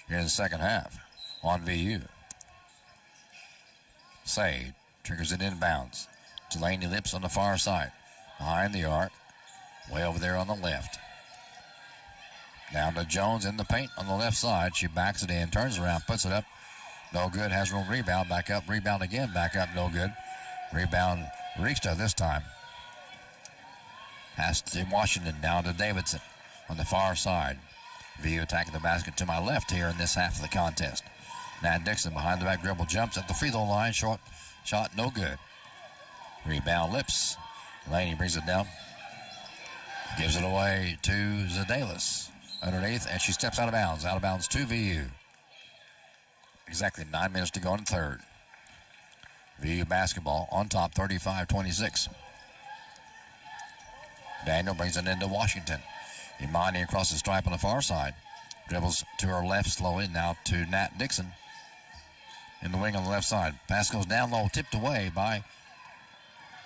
here in the second half on VU. Say triggers it inbounds to Laney Lips on the far side. Behind the arc. Way over there on the left. Down to Jones in the paint on the left side. She backs it in, turns around, puts it up. No good. Has her own rebound. Back up. Rebound again. Back up. No good. Rebound Richter this time. Pass to Washington. Down to Davidson on the far side. VU attacking the basket to my left here in this half of the contest. Nat Dixon behind the back dribble. Jumps at the free throw line. Short shot. No good. Rebound Lips. Laney brings it down. Gives it away to Zedalis underneath, and she steps out of bounds. Out of bounds to VU. Exactly 9 minutes to go in the third. VU basketball on top, 35-26. Daniel brings it into Washington. Imani across the stripe on the far side. Dribbles to her left slowly, now to Nat Dixon in the wing on the left side. Pass goes down low, tipped away by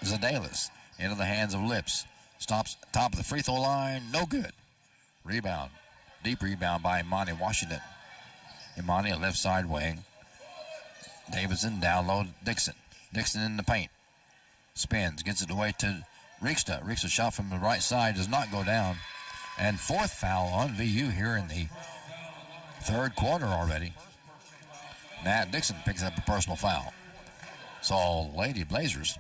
Zedalis. Into the hands of Lips. Stops top of the free throw line. No good. Rebound. Deep rebound by Imani Washington. Imani at left side wing. Davidson down low. Dixon. Dixon in the paint. Spins. Gets it away to Rieksta. Rieksta shot from the right side. Does not go down. And fourth foul on VU here in the third quarter already. Nat Dixon picks up a personal foul. So Lady Blazers.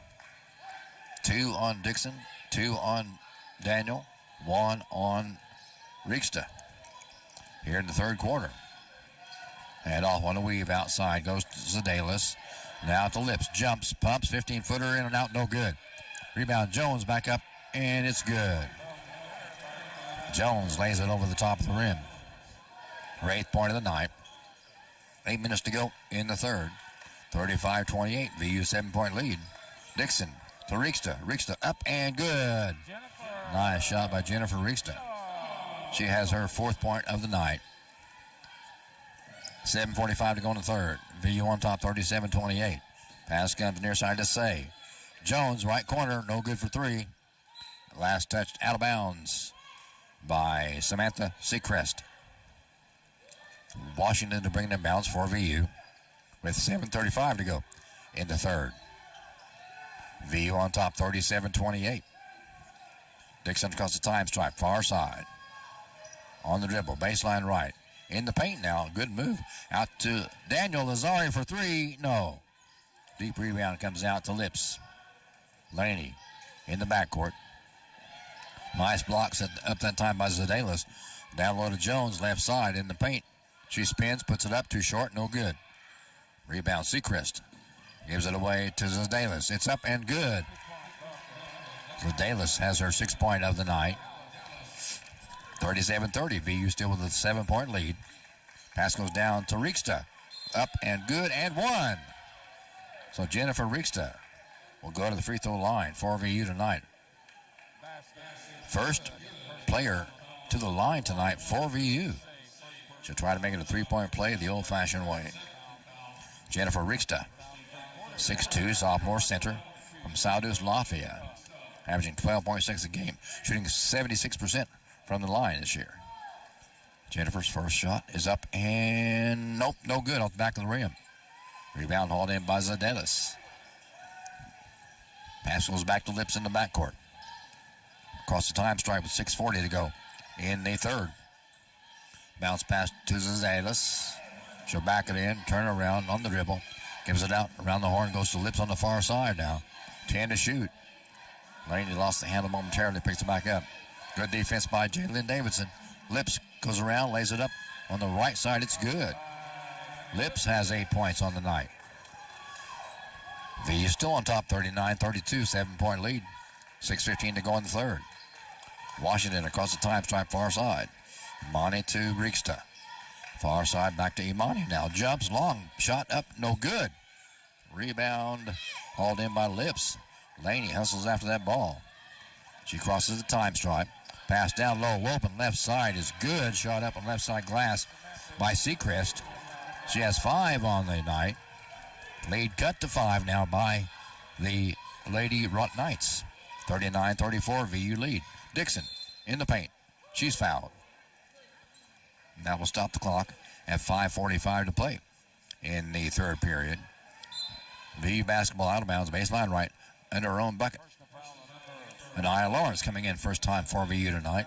2 on Dixon. 2 on Daniel, 1 on Rieksta here in the third quarter. And off on a weave outside goes to Zedalis. Now to Lips, jumps, pumps, 15-footer in and out, no good. Rebound Jones back up, and it's good. Jones lays it over the top of the rim. Her 8th point of the night. 8 minutes to go in the third. 35-28, VU 7-point lead. Dixon to Rieksta. Rieksta up and good. Nice shot by Jennifer Rieksta. She has her 4th point of the night. 7:45 to go in the third. VU on top, 37-28. Pass comes near side to Say. Jones, right corner, no good for 3. Last touched out of bounds by Samantha Seacrest. Washington to bring them bounds for VU with 7:35 to go in the third. VU on top, 37-28. Dixon across the time stripe, far side. On the dribble, baseline right. In the paint now, good move. Out to Daniel Lazari for 3, no. Deep rebound comes out to Lips. Laney in the backcourt. Nice block set up that time by Zedalis. Down low to Jones, left side in the paint. She spins, puts it up, too short, no good. Rebound, Seacrest. Gives it away to Zedalis. It's up and good. Zedalis has her 6th point of the night. 37-30. VU still with a 7-point lead. Pass goes down to Rieksta. Up and good and one. So Jennifer Rieksta will go to the free throw line for VU tonight. First player to the line tonight for VU. She'll try to make it a three-point play the old-fashioned way. Jennifer Rieksta, 6'2", sophomore center from Saudus Latvia, averaging 12.6 a game, shooting 76% from the line this year. Jennifer's first shot is up and nope, no good off the back of the rim. Rebound hauled in by Zadelis. Pass goes back to Lips in the backcourt. Across the time stripe with 6:40 to go in the third. Bounce pass to Zadelis. She'll back it in, turn around on the dribble. Gives it out around the horn, goes to Lips on the far side now. 10 to shoot. Laney lost the handle momentarily, picks it back up. Good defense by Jalen Davidson. Lips goes around, lays it up on the right side. It's good. Lips has 8 points on the night. VU still on top, 39-32, 7-point lead. 6:15 to go in the third. Washington across the time stripe far side. Imani to Rieksta. Far side back to Imani now. Jumps long, shot up, no good. Rebound hauled in by Lips. Laney hustles after that ball. She crosses the time stripe. Pass down low, open left side is good. Shot up on left side glass by Seacrest. She has 5 on the night. Lead cut to 5 now by the Lady Rutt Knights. 39-34 VU lead. Dixon in the paint. She's fouled. That will stop the clock at 5:45 to play in the third period. VU basketball out of bounds, baseline right, under her own bucket. Anaya Lawrence coming in first time for VU tonight.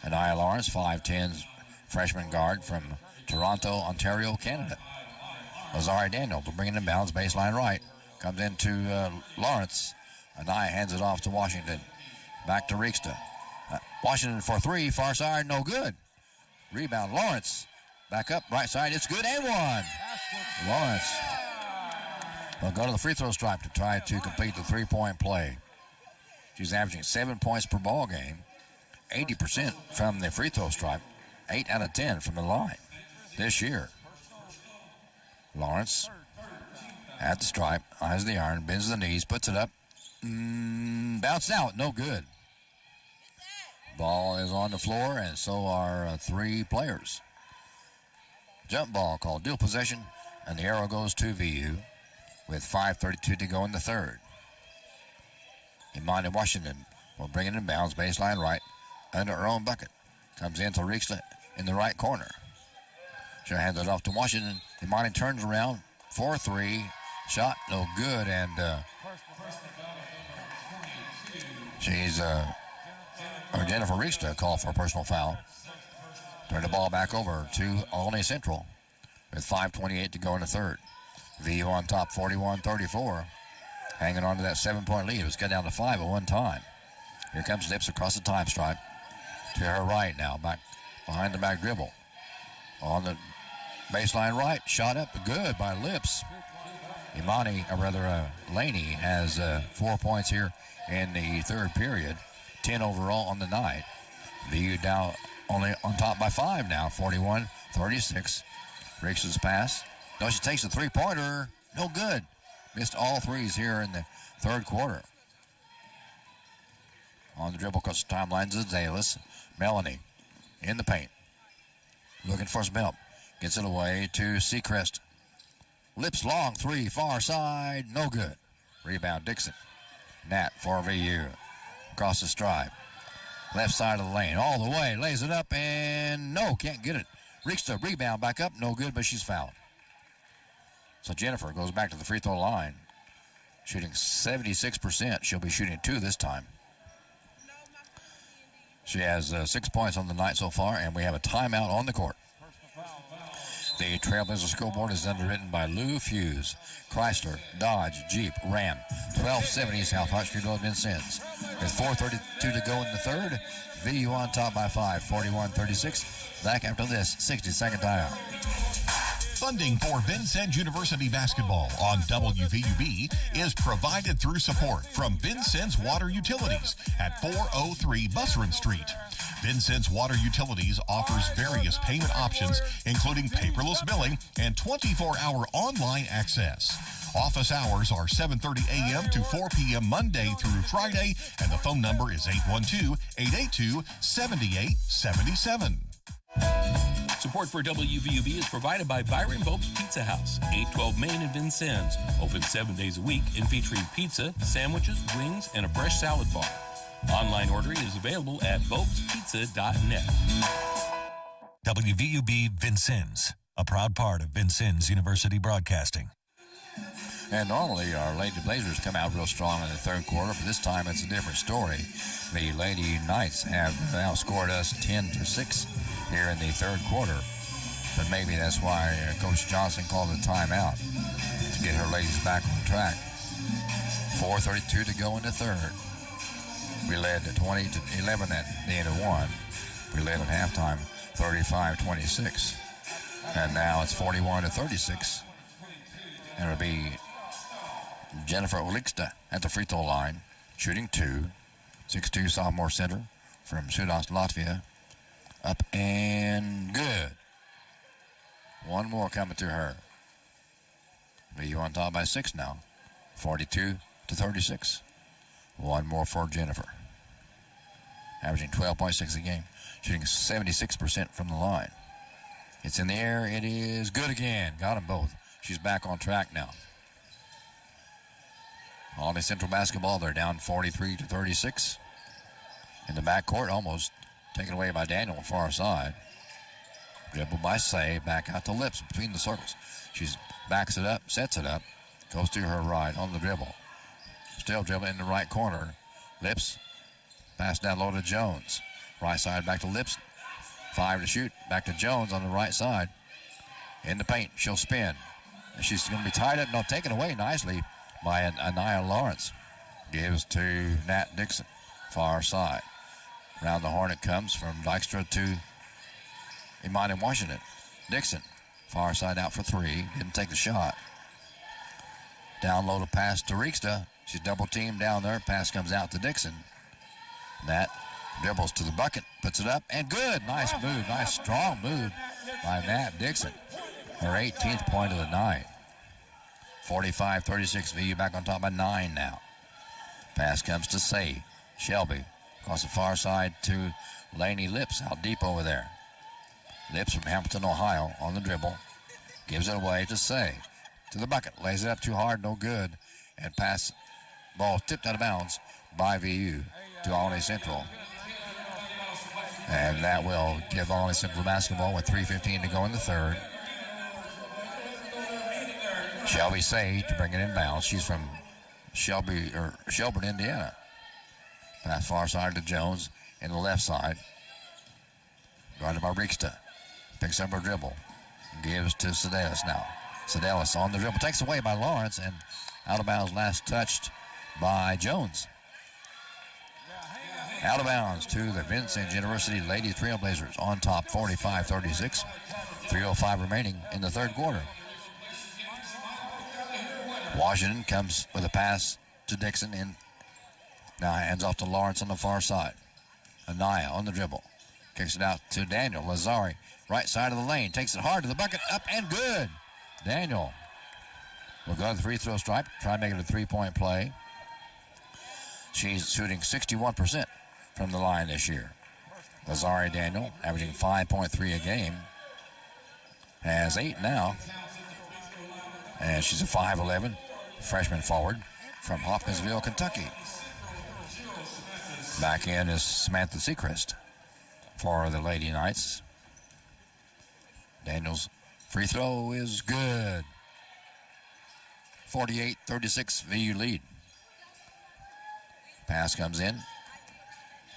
Anaya Lawrence, 5'10", freshman guard from Toronto, Ontario, Canada. Lazari Daniel to bring it in bounds, baseline right. Comes into Lawrence. Anaya hands it off to Washington. Back to Rieksta. Washington for 3, far side, no good. Rebound, Lawrence. Back up, right side, it's good, and one. Lawrence will go to the free throw stripe to try to complete the three-point play. She's averaging 7 points per ball game, 80% from the free throw stripe, 8 out of 10 from the line this year. Lawrence at the stripe, eyes the iron, bends the knees, puts it up, bounced out, no good. Ball is on the floor, and so are 3 players. Jump ball called dual possession, and the arrow goes to VU with 5:32 to go in the third. Imani Washington will bring it in bounds, baseline right, under her own bucket. Comes into Rieksta in the right corner. She'll hand it off to Washington. Imani turns around, 4-3, shot no good, and Jennifer Rieksta called for a personal foul. Turn the ball back over to Olney Central with 5:28 to go in the third. VU on top, 41-34. Hanging on to that 7-point lead. It was cut down to 5 at one time. Here comes Lips across the time stripe. To her right now, back behind the back dribble. On the baseline right, shot up, good by Lips. Laney has 4 points here in the third period. 10 overall on the night. VU now only on top by 5 now, 41-36. Rieksta's pass. No, she takes a three-pointer. No good. Missed all threes here in the third quarter. On the dribble across the timeline, Zadelis. Melanie in the paint. Looking for some help. Gets it away to Seacrest. Lips long 3, far side. No good. Rebound Dixon. Nat for VU. Across the stripe. Left side of the lane. All the way. Lays it up and no, can't get it. Rieksta rebound back up. No good, but she's fouled. So Jennifer goes back to the free throw line. Shooting 76%. She'll be shooting 2 this time. She has 6 points on the night so far, and we have a timeout on the court. The Trailblazer scoreboard is underwritten by Lou Fuse, Chrysler, Dodge, Jeep, Ram, 1270 South Hart Street Road, Vincennes. With 4:32 to go in the third, VU on top by 5, 41-36. Back after this 60-second timeout.
Funding for Vincennes University basketball on WVUB is provided through support from Vincennes Water Utilities at 403 Busserin Street. Vincennes Water Utilities offers various payment options, including paperless billing and 24-hour online access. Office hours are 7:30 a.m. to 4 p.m. Monday through Friday, and the phone number is 812-882-7877.
Support for WVUB is provided by Byron Bopes Pizza House, 812 Main in Vincennes. Open 7 days a week and featuring pizza, sandwiches, wings, and a fresh salad bar. Online ordering is available at bopespizza.net.
WVUB Vincennes, a proud part of Vincennes University Broadcasting.
And normally our Lady Blazers come out real strong in the third quarter, but this time it's a different story. The Lady Knights have outscored us 10-6 here in the third quarter. But maybe that's why Coach Johnson called a timeout to get her ladies back on track. 4:32 to go in the third. We led 20-11 at the end of one. We led at halftime 35-26. And now it's 41-36. And it'll be Jennifer Oliksta at the free throw line, shooting 2. 6'2" sophomore center from Sudas, Latvia. Up and good. One more coming to her. VU on top by 6 now. 42-36. One more for Jennifer. Averaging 12.6 a game. Shooting 76% from the line. It's in the air. It is good again. Got them both. She's back on track now. Olney Central basketball, they're down 43-36. In the backcourt, almost taken away by Daniel, far side. Dribble by Say, back out to Lips between the circles. She backs it up, sets it up, goes to her right on the dribble. Still dribbling in the right corner. Lips, pass down low to Jones. Right side back to Lips. 5 to shoot, back to Jones on the right side. In the paint, she'll spin. She's going to be tied up, no, taken away nicely by Anaya Lawrence. Gives to Nat Dixon, far side. Around the horn it comes from Dykstra to Imani Washington. Dixon, far side out for 3. Didn't take the shot. Down low to pass to Rieksta. She's double teamed down there. Pass comes out to Dixon. Nat dribbles to the bucket, puts it up, and good. Nice move, nice strong move by Nat Dixon. Her 18th point of the night. 45-36, VU back on top by 9 now. Pass comes to Say. Shelby across the far side to Laney Lips out deep over there. Lips from Hamilton, Ohio on the dribble. Gives it away to Say. To the bucket. Lays it up too hard, no good. And pass ball tipped out of bounds by VU to Olney Central. And that will give Olney Central basketball with 3:15 to go in the third. Shelby Say to bring it in bounds. She's from Shelburne, Indiana. Pass far side to Jones in the left side. Guarded by Rieksta. Picks up her dribble. Gives to Sedalis now. Sedalis on the dribble. Takes away by Lawrence and out of bounds last touched by Jones. Out of bounds to the Vincennes University Lady Trailblazers on top 45-36. 3:05 remaining in the third quarter. Washington comes with a pass to Dixon and now hands off to Lawrence on the far side. Anaya on the dribble. Kicks it out to Daniel Lazari. Right side of the lane. Takes it hard to the bucket. Up and good. Daniel will go to the free throw stripe. Try and make it a 3-point play. She's shooting 61% from the line this year. Lazari Daniel averaging 5.3 a game. Has 8 now. And she's a 5'11", freshman forward from Hopkinsville, Kentucky. Back in is Samantha Sechrist for the Lady Knights. Daniels' free throw is good. 48-36 VU lead. Pass comes in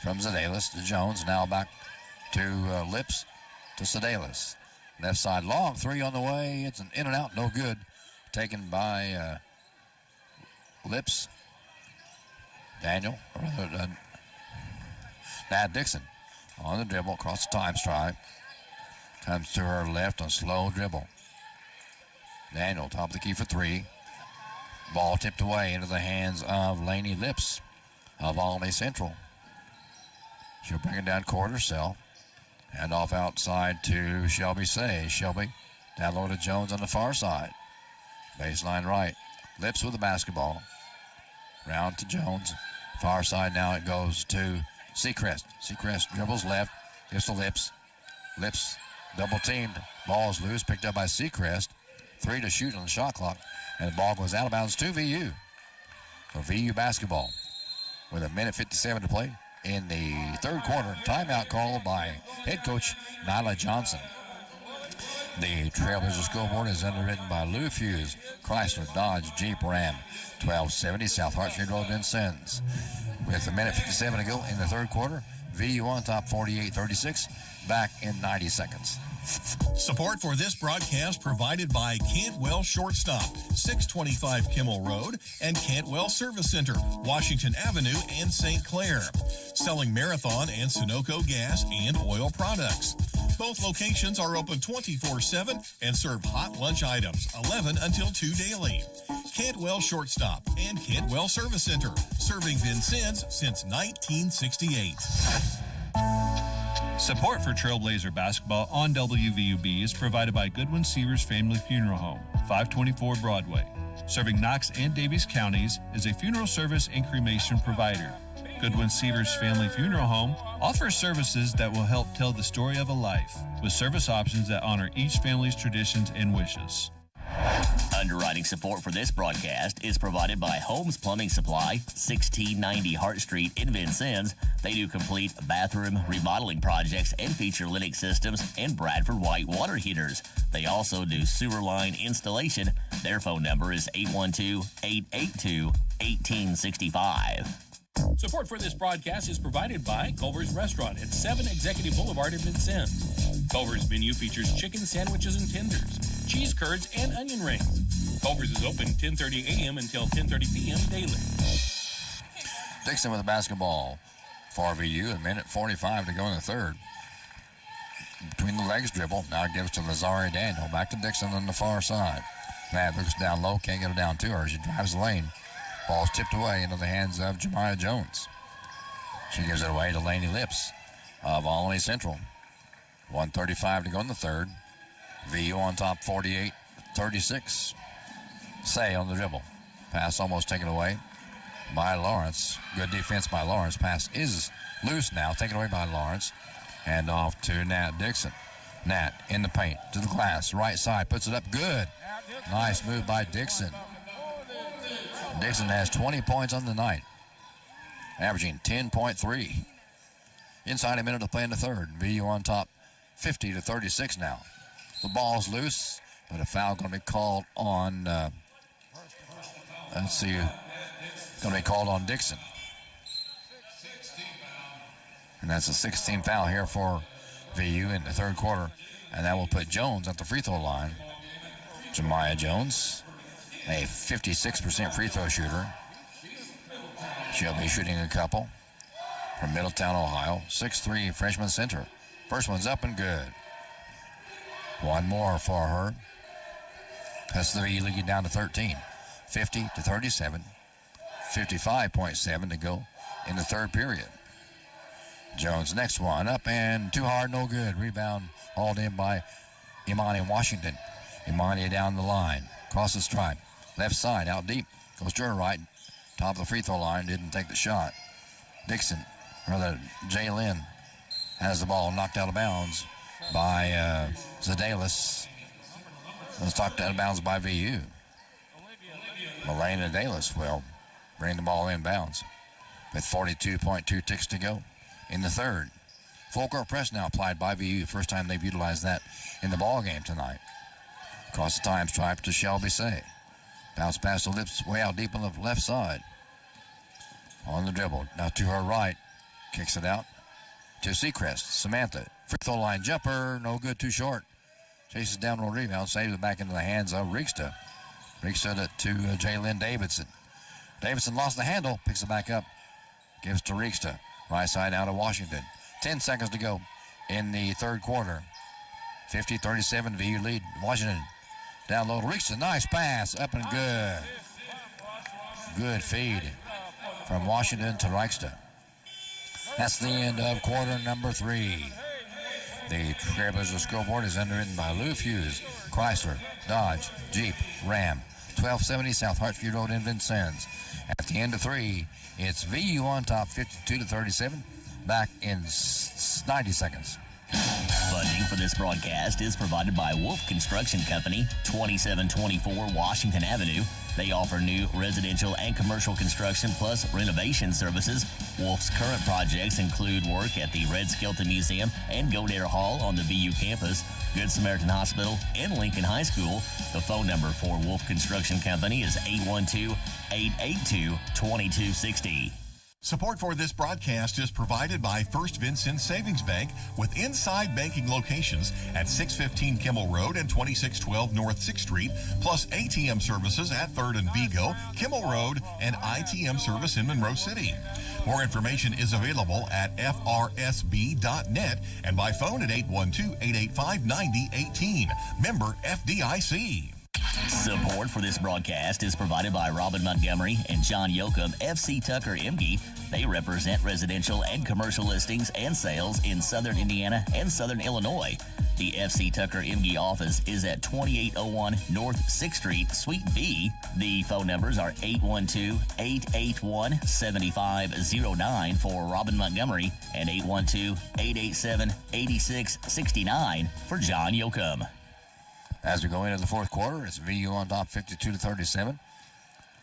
from Sedalis to Jones. Now back to Lips to Sedalis. Left side long 3 on the way. It's an in and out, no good. Taken by Lips. Daniel, or rather, Nat Dixon on the dribble across the time stripe. Comes to her left on slow dribble. Daniel, top of the key for three. Ball tipped away into the hands of Laney Lips of Olney Central. She'll bring it down court herself. Hand off outside to Shelby Say. Shelby down low to Jones on the far side. Baseline right. Lips with the basketball. Round to Jones. Far side now it goes to Seacrest. Seacrest dribbles left. Gives to Lips. Lips double teamed. Ball's loose. Picked up by Seacrest. 3 to shoot on the shot clock. And the ball goes out of bounds to VU. For VU basketball. With a minute 57 to play in the third quarter. Timeout called by head coach Nyla Johnson. The Trailblazer scoreboard is underwritten by Lou Fuse, Chrysler, Dodge, Jeep, Ram, 1270 South Hart Street Road, Vincennes. With a minute 57 to go in the third quarter, VU on top 48-36, back in 90 seconds.
Support for this broadcast provided by Cantwell Shortstop, 625 Kimmel Road, and Cantwell Service Center, Washington Avenue and St. Clair. Selling Marathon and Sunoco gas and oil products. Both locations are open 24/7 and serve hot lunch items, 11 until 2 daily. Cantwell Shortstop and Cantwell Service Center, serving Vincennes since 1968.
Support for Trailblazer basketball on WVUB is provided by Goodwin Seavers Family Funeral Home, 524 Broadway. Serving Knox and Davies counties as a funeral service and cremation provider. Goodwin Seavers Family Funeral Home offers services that will help tell the story of a life, with service options that honor each family's traditions and wishes.
Underwriting support for this broadcast is provided by Holmes Plumbing Supply, 1690 Hart Street in Vincennes. They do complete bathroom remodeling projects and feature Lennox systems and Bradford White water heaters. They also do sewer line installation. Their phone number is 812-882-1865.
Support for this broadcast is provided by Culver's Restaurant at 7 Executive Boulevard in Vincennes. Culver's menu features chicken sandwiches and tenders, cheese curds, and onion rings. Culver's is open 10:30 a.m. until 10:30 p.m. daily.
Dixon with the basketball for VU. A minute 45 to go in the third. Between the legs dribble. Now it gives to Lazari Daniel. Back to Dixon on the far side. Matt looks down low. Can't get it down to her. She drives the lane. Ball's tipped away into the hands of Jemiah Jones. She gives it away to Laney Lips of Olney Central. 1:35 to go in the third. VU on top 48-36. Say on the dribble. Pass almost taken away by Lawrence. Good defense by Lawrence. Pass is loose now. Taken away by Lawrence. Hand off to Nat Dixon. Nat in the paint to the glass. Right side. Puts it up. Good. Nice move by Dixon. Dixon has 20 points on the night, averaging 10.3. Inside a minute to play in the third. VU on top 50-36 now. The ball's loose, but a foul going to be called on, going to be called on Dixon. And that's a 16 foul here for VU in the third quarter. And that will put Jones at the free throw line. Jemiah Jones, a 56% free throw shooter. She'll be shooting a couple from Middletown, Ohio. 6'3" freshman center. First one's up and good. One more for her. That's the VU lead down to 13. 50-37. 55.7 to go in the third period. Jones next one up and too hard, no good. Rebound hauled in by Imani Washington. Imani down the line. Cross the stripe. Left side, out deep. Goes to her right. Top of the free throw line. Didn't take the shot. Dixon, Jalen, has the ball knocked out of bounds by Zadalis. It was knocked out of bounds by VU. Melena Dalis will bring the ball in bounds with 42.2 ticks to go in the third. Full court press now applied by VU. First time they've utilized that in the ball game tonight. Across the time stripe to Shelby Say. Bounce past the Lips way out deep on the left side. On the dribble. Now to her right. Kicks it out to Seacrest. Samantha. Free throw line jumper. No good. Too short. Chases down on rebound. Saves it back into the hands of Rieksta. Rieksta to Jalen Davidson. Davidson lost the handle. Picks it back up. Gives to Rieksta. Right side out of Washington. 10 seconds to go in the third quarter. 50-37 VU lead. Washington Down low to Rieksta. Nice pass. Up and good. Good feed from Washington to Rieksta. That's the end of quarter number 3. The Trailblazer scoreboard is underwritten by Lou Fuse, Chrysler, Dodge, Jeep, Ram, 1270 South Hartsfield Road in Vincennes. At the end of 3, it's VU on top, 52-37. Back in 90 seconds.
Funding for this broadcast is provided by Wolf Construction Company, 2724 Washington Avenue. They offer new residential and commercial construction plus renovation services. Wolf's current projects include work at the Red Skelton Museum and Godare Hall on the VU campus, Good Samaritan Hospital, and Lincoln High School. The phone number for Wolf Construction Company is 812-882-2260.
Support for this broadcast is provided by First Vincennes Savings Bank with inside banking locations at 615 Kimmel Road and 2612 North 6th Street, plus ATM services at 3rd and Vigo, Kimmel Road, and ITM service in Monroe City. More information is available at frsb.net and by phone at 812-885-9018. Member FDIC.
Support for this broadcast is provided by Robin Montgomery and John Yoakum, FC Tucker Imge. They represent residential and commercial listings and sales in Southern Indiana and Southern Illinois. The FC Tucker Imge office is at 2801 North 6th Street, Suite B. The phone numbers are 812-881-7509 for Robin Montgomery and 812-887-8669 for John Yoakum.
As we go into the fourth quarter, it's VU on top, 52-37.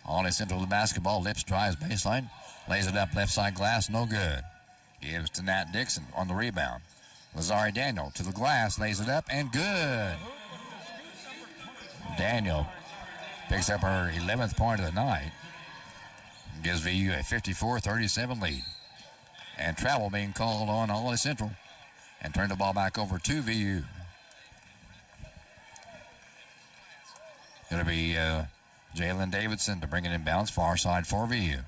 Olney Central to the basketball. Lips drives baseline. Lays it up left side glass. No good. Gives to Nat Dixon on the rebound. Lazari Daniel to the glass. Lays it up and good. Daniel picks up her 11th point of the night. Gives VU a 54-37 lead. And travel being called on Olney Central. And turn the ball back over to VU. It'll be Jalen Davidson to bring it in bounds, far side for VU.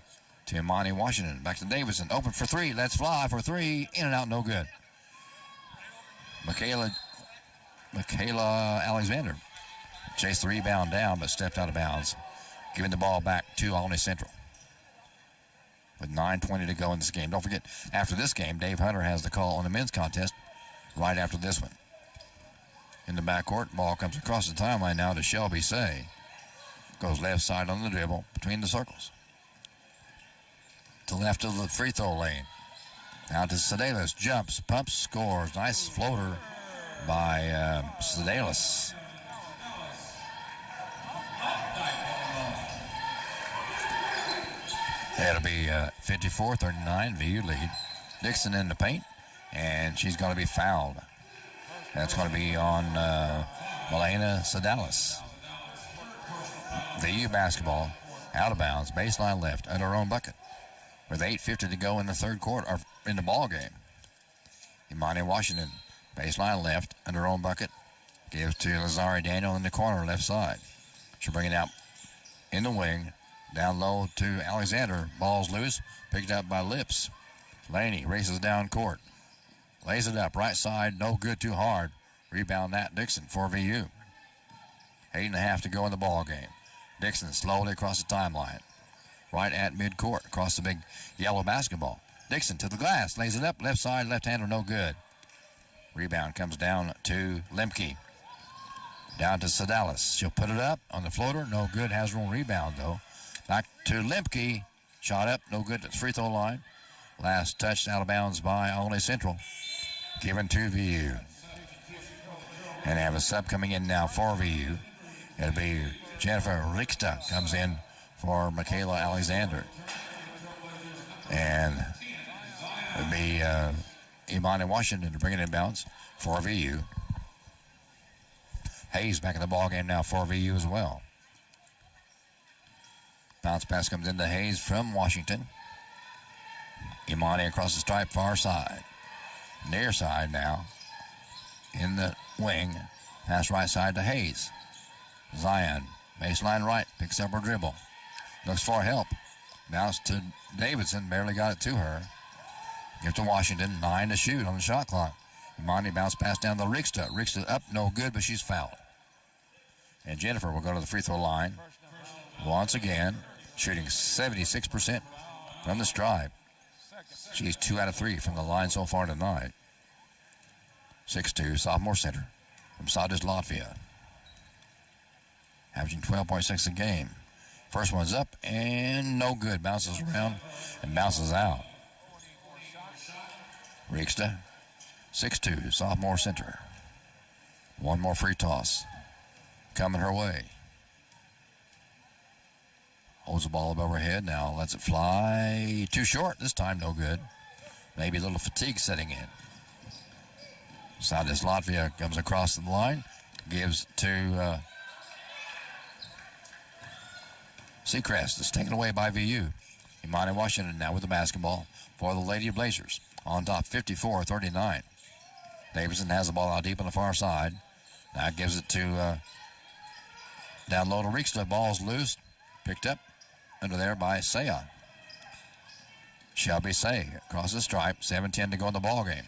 To Imani Washington, back to Davidson, open for 3, let's fly for 3, in and out, no good. Michaela Alexander chased the rebound down, but stepped out of bounds, giving the ball back to Olney Central. With 9:20 to go in this game. Don't forget, after this game, Dave Hunter has the call on the men's contest right after this one. In the backcourt, ball comes across the timeline now to Shelby Say. Goes left side on the dribble between the circles. To left of the free throw lane. Now to Sedalis. Jumps, pumps, scores. Nice floater by Sedalis. That'll be 54-39, VU lead. Dixon in the paint, and she's going to be fouled. That's going to be on Milena Sedalis. VU basketball, out of bounds, baseline left, under her own bucket. With 8:50 to go in the third quarter, or in the ball game. Imani Washington, baseline left, under her own bucket. Gives to Lazari Daniel in the corner, left side. She'll bring it out in the wing, down low to Alexander. Ball's loose, picked up by Lips. Laney races down court. Lays it up, right side, no good, too hard. Rebound Nat Dixon for VU. 8.5 to go in the ball game. Dixon slowly across the timeline. Right at midcourt, across the big yellow basketball. Dixon to the glass, lays it up, left side, left-hander, no good. Rebound comes down to Lemke. Down to Sedalis. She'll put it up on the floater, no good, has her own rebound though. Back to Lemke, shot up, no good at the free throw line. Last touch out of bounds by Olney Central. Given to VU. And have a sub coming in now for VU. It'll be Jennifer Rieksta comes in for Michaela Alexander. And it'll be Imani Washington to bring it in bounds for VU. Hayes back in the ball game now for VU as well. Bounce pass comes into Hayes from Washington. Imani across the stripe, far side. Near side now. In the wing. Pass right side to Hayes. Zion, baseline right, picks up her dribble. Looks for help. Bounce to Davidson, barely got it to her. Give to Washington, 9 to shoot on the shot clock. Imani bounce pass down to Rieksta. Rieksta up, no good, but she's fouled. And Jennifer will go to the free throw line once again, shooting 76% from the stripe. She's 2 out of 3 from the line so far tonight. 6'2", sophomore center from Sardis, Latvia. Averaging 12.6 a game. First one's up and no good. Bounces around and bounces out. Rieksta, 6'2", sophomore center. One more free toss coming her way. Holds the ball above her head now. Lets it fly. Too short. This time no good. Maybe a little fatigue setting in. Sardis, Latvia comes across the line. Gives to Seacrest. It's taken away by VU. Imani Washington now with the basketball for the Lady Blazers. On top 54-39. Davidson has the ball out deep on the far side. Now gives it to down low to Rieksta. Ball's loose. Picked up under there by Saya. Shelby Say across the stripe. 7:10 to go in the ball game.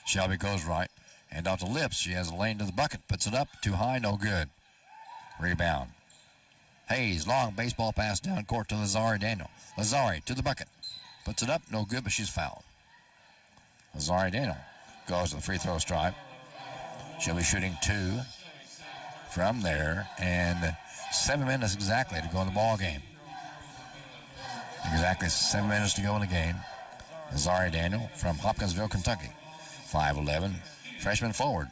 Shelby goes right. Hand off to Lips. She has a lane to the bucket. Puts it up. Too high. No good. Rebound. Hayes. Long baseball pass down court to Lazari Daniel. Lazari to the bucket. Puts it up. No good, but she's fouled. Lazari Daniel goes to the free throw stripe. She'll be shooting 2 from there. And 7 minutes exactly to go in the ball game. Exactly 7 minutes to go in the game. Lazari Daniel from Hopkinsville, Kentucky. 5'11", freshman forward.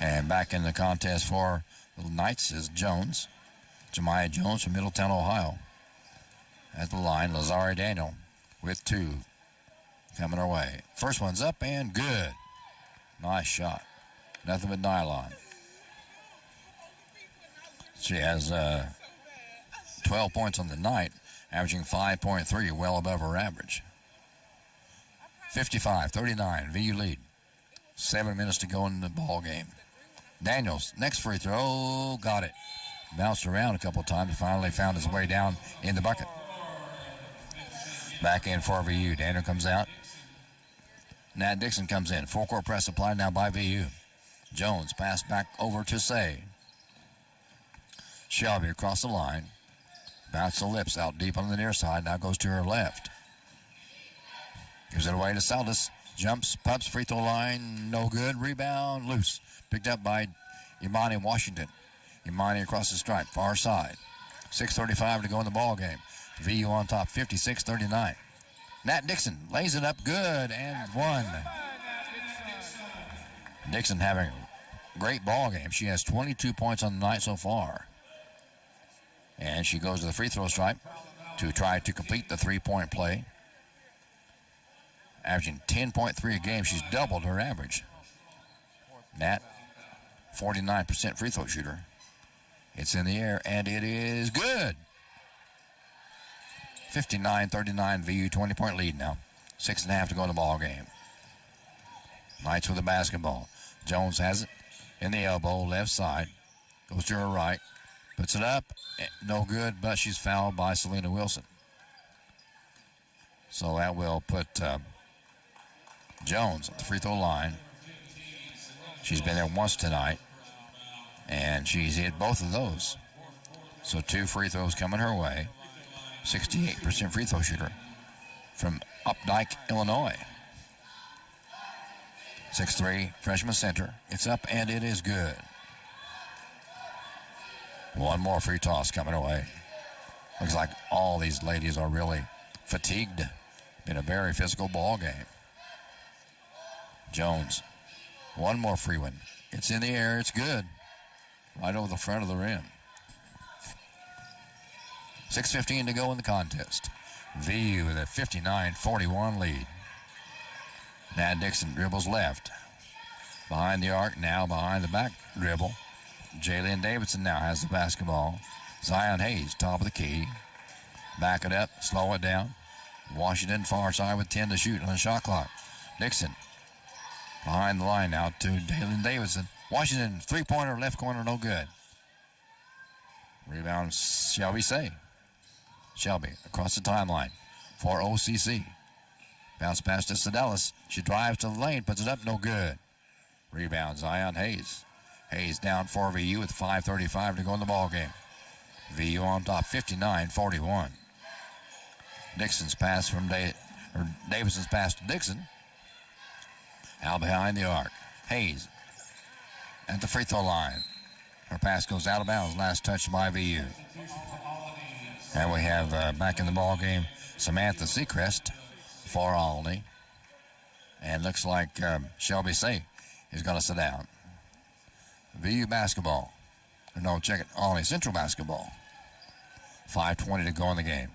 And back in the contest for the Knights is Jones. Jemiah Jones from Middletown, Ohio. At the line, Lazari Daniel with 2 coming her way. First one's up and good. Nice shot. Nothing but nylon. She has 12 points on the night, averaging 5.3, well above her average. 55-39, VU lead. 7 minutes to go in the ball game. Daniels, next free throw, got it. Bounced around a couple times, finally found his way down in the bucket. Back in for VU. Daniel comes out. Nat Dixon comes in. Full court press applied now by VU. Jones pass back over to Say. Shelby across the line. Bounce the Lips out deep on the near side. Now goes to her left. Gives it away to Saldis. Jumps, pumps, free throw line. No good. Rebound, loose. Picked up by Imani Washington. Imani across the stripe, far side. 6:35 to go in the ball game. VU on top, 56-39. Nat Dixon lays it up good and one. Dixon having a great ball game. She has 22 points on the night so far. And she goes to the free throw stripe to try to complete the three-point play. Averaging 10.3 a game. She's doubled her average. Nat, 49% free throw shooter. It's in the air, and it is good. 59-39, VU 20-point lead now. 6.5 to go in the ball game. Knights with the basketball. Jones has it in the elbow, left side. Goes to her right. Puts it up. No good, but she's fouled by Selena Wilson. So that will put Jones at the free throw line. She's been there once tonight, and she's hit both of those. So 2 free throws coming her way. 68% free throw shooter from Updike, Illinois. 6'3", freshman center. It's up, and it is good. One more free toss coming away. Looks like all these ladies are really fatigued. Been a very physical ball game. Jones, one more free one. It's in the air. It's good. Right over the front of the rim. 6:15 to go in the contest. VU with a 59-41 lead. Nat Dixon dribbles left. Behind the arc, now behind the back dribble. Jalen Davidson now has the basketball. Zion Hayes, top of the key. Back it up, slow it down. Washington far side with 10 to shoot on the shot clock. Dixon behind the line now to Jalen Davidson. Washington, three-pointer, left corner, no good. Rebound, Shelby Say. Shelby across the timeline for OCC. Bounce pass to Sedelis. She drives to the lane, puts it up, no good. Rebound, Zion Hayes. Hayes down for VU with 5:35 to go in the ball game. VU on top, 59-41. Dixon's pass from Davison's pass to Dixon. Out behind the arc. Hayes at the free throw line. Her pass goes out of bounds. Last touch by VU. And we have back in the ball game Samantha Seacrest for Olney. And looks like Shelby Say is going to sit down. VU basketball. No, check it. Olney Central basketball. 5:20 to go in the game.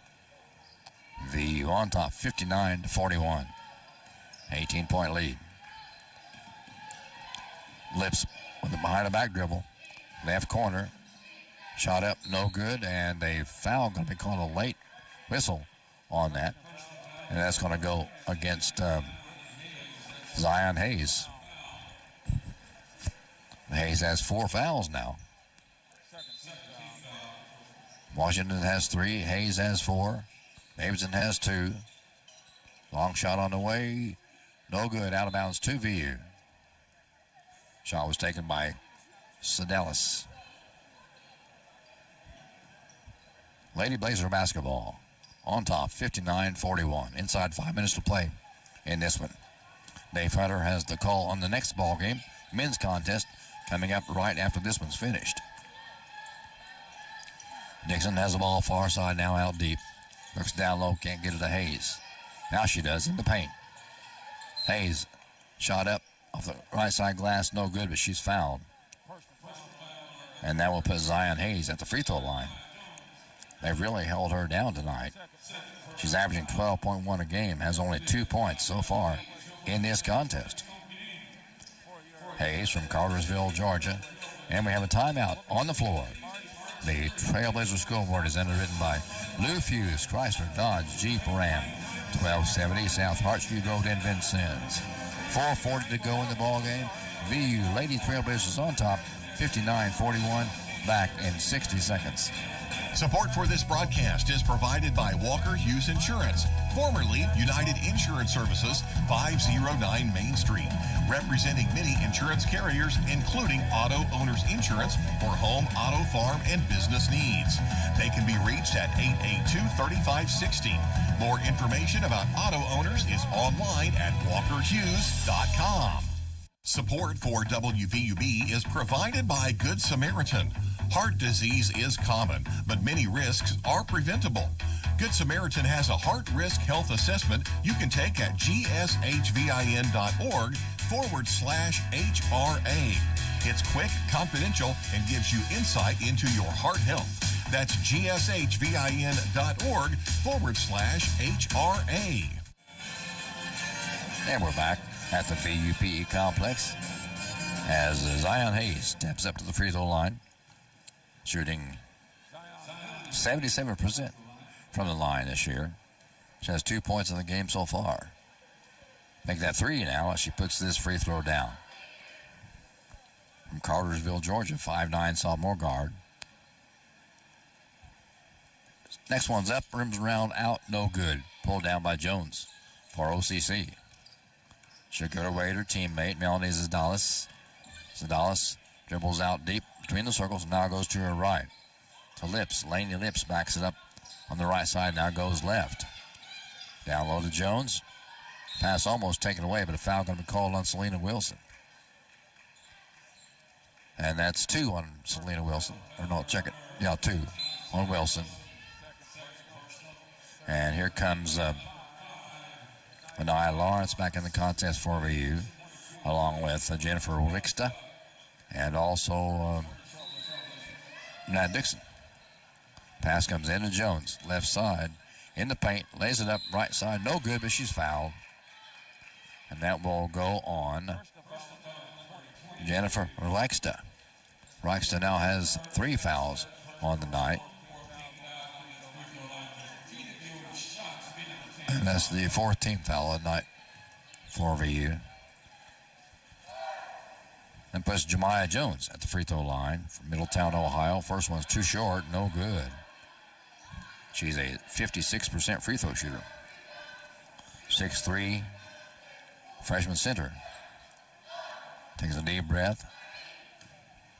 VU on top, 59-41. 18-point lead. Lips with the behind the back dribble. Left corner. Shot up, no good, and a foul going to be called, a late whistle on that. And that's going to go against Zion Hayes. Hayes has 4 fouls now. Washington has 3. Hayes has 4. Davidson has 2. Long shot on the way. No good. Out of bounds to VU. Shot was taken by Sedalis. Lady Blazer basketball on top, 59-41. Inside 5 minutes to play in this one. Dave Hunter has the call on the next ball game. Men's contest coming up right after this one's finished. Dixon has the ball far side now, out deep. Looks down low, can't get it to Hayes. Now she does in the paint. Hayes shot up off the right side glass, no good, but she's fouled. And that will put Zion Hayes at the free throw line. They've really held her down tonight. She's averaging 12.1 a game, has only 2 points so far in this contest. Hayes from Cartersville, Georgia. And we have a timeout on the floor. The Trailblazer scoreboard is underwritten by Lou Fuse, Chrysler, Dodge, Jeep, Ram. 1270 South Hart Street Road in Vincennes. 4:40 to go in the ball game. VU Lady Trailblazers on top, 59-41. Back in 60 seconds.
Support for this broadcast is provided by Walker Hughes Insurance, formerly United Insurance Services, 509 Main Street, representing many insurance carriers, including Auto Owners Insurance for home, auto, farm, and business needs. They can be reached at 882-3560. More information about auto owners is online at walkerhughes.com. Support for WVUB is provided by Good Samaritan. Heart disease is common, but many risks are preventable. Good Samaritan has a heart risk health assessment you can take at gshvin.org/HRA. It's quick, confidential, and gives you insight into your heart health. That's gshvin.org/HRA.
And we're back at the VUPE complex as Zion Hayes steps up to the free throw line, shooting 77% from the line this year. She has 2 points in the game so far. Make that 3 now as she puts this free throw down. From Cartersville, Georgia, 5'9" sophomore guard. Next one's up, rims around, out, no good. Pulled down by Jones for OCC. Should go away to her teammate, Melanie Sedalis. Sedalis dribbles out deep between the circles, now goes to her right. To Lips, Laney Lips backs it up on the right side, now goes left. Down low to Jones. Pass almost taken away, but a foul going to be called on Selena Wilson. And that's 2 on Selena Wilson. Or no, check it. Yeah, 2 on Wilson. And here comes Anaya Lawrence back in the contest for VU, along with Jennifer Rixta and also Nat Dixon. Pass comes into Jones, left side, in the paint, lays it up right side, no good, but she's fouled. And that will go on Jennifer Rixta. Rixta now has 3 fouls on the night. And that's the 4th team foul of the night for VU. And puts Jemiah Jones at the free throw line from Middletown, Ohio. First one's too short, no good. She's a 56% free throw shooter. 6'3", freshman center. Takes a deep breath.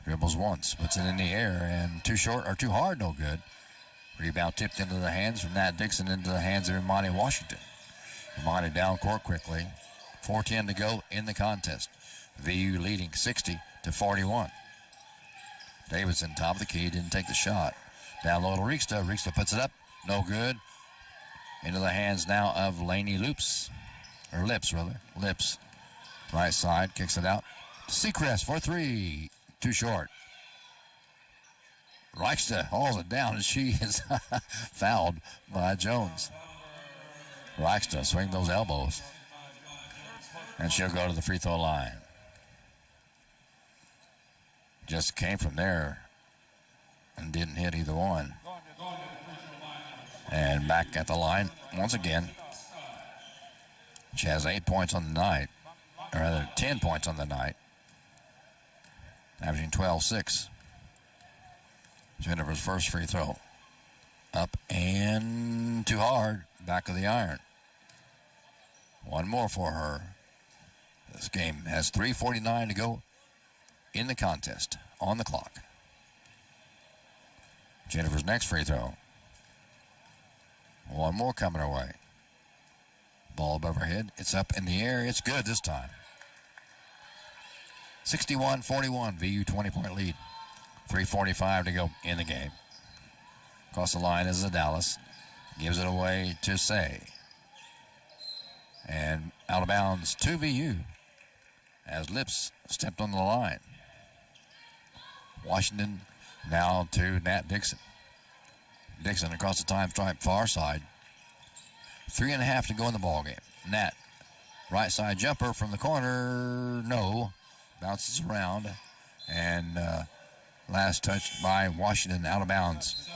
Dribbles once, puts it in the air, and too short or too hard, no good. Rebound tipped into the hands from Nat Dixon into the hands of Imani Washington. Imani down court quickly. 4:10 to go in the contest. VU leading 60-41. Davidson, top of the key, didn't take the shot. Down low to Rieksta. Rieksta puts it up, no good. Into the hands now of Laney Lips. Right side, kicks it out to Seacrest for 3. Too short. Rieksta hauls it down, and she is fouled by Jones. Rieksta swing those elbows, and she'll go to the free throw line. Just came from there and didn't hit either one. And back at the line once again. She has 8 points on the night, or rather 10 points on the night, averaging 12-6. Jennifer's first free throw. Up and too hard, back of the iron. One more for her. This game has 3:49 to go in the contest, on the clock. Jennifer's next free throw. One more coming her way. Ball above her head. It's up in the air. It's good this time. 61-41, VU 20-point lead. 3:45 to go in the game. Across the line is Dallas. Gives it away to Say. And out of bounds to VU as Lips stepped on the line. Washington now to Nat Dixon. Dixon across the time stripe, far side. 3.5 to go in the ball game. Nat, right side jumper from the corner, no. Bounces around, and last touched by Washington, out of bounds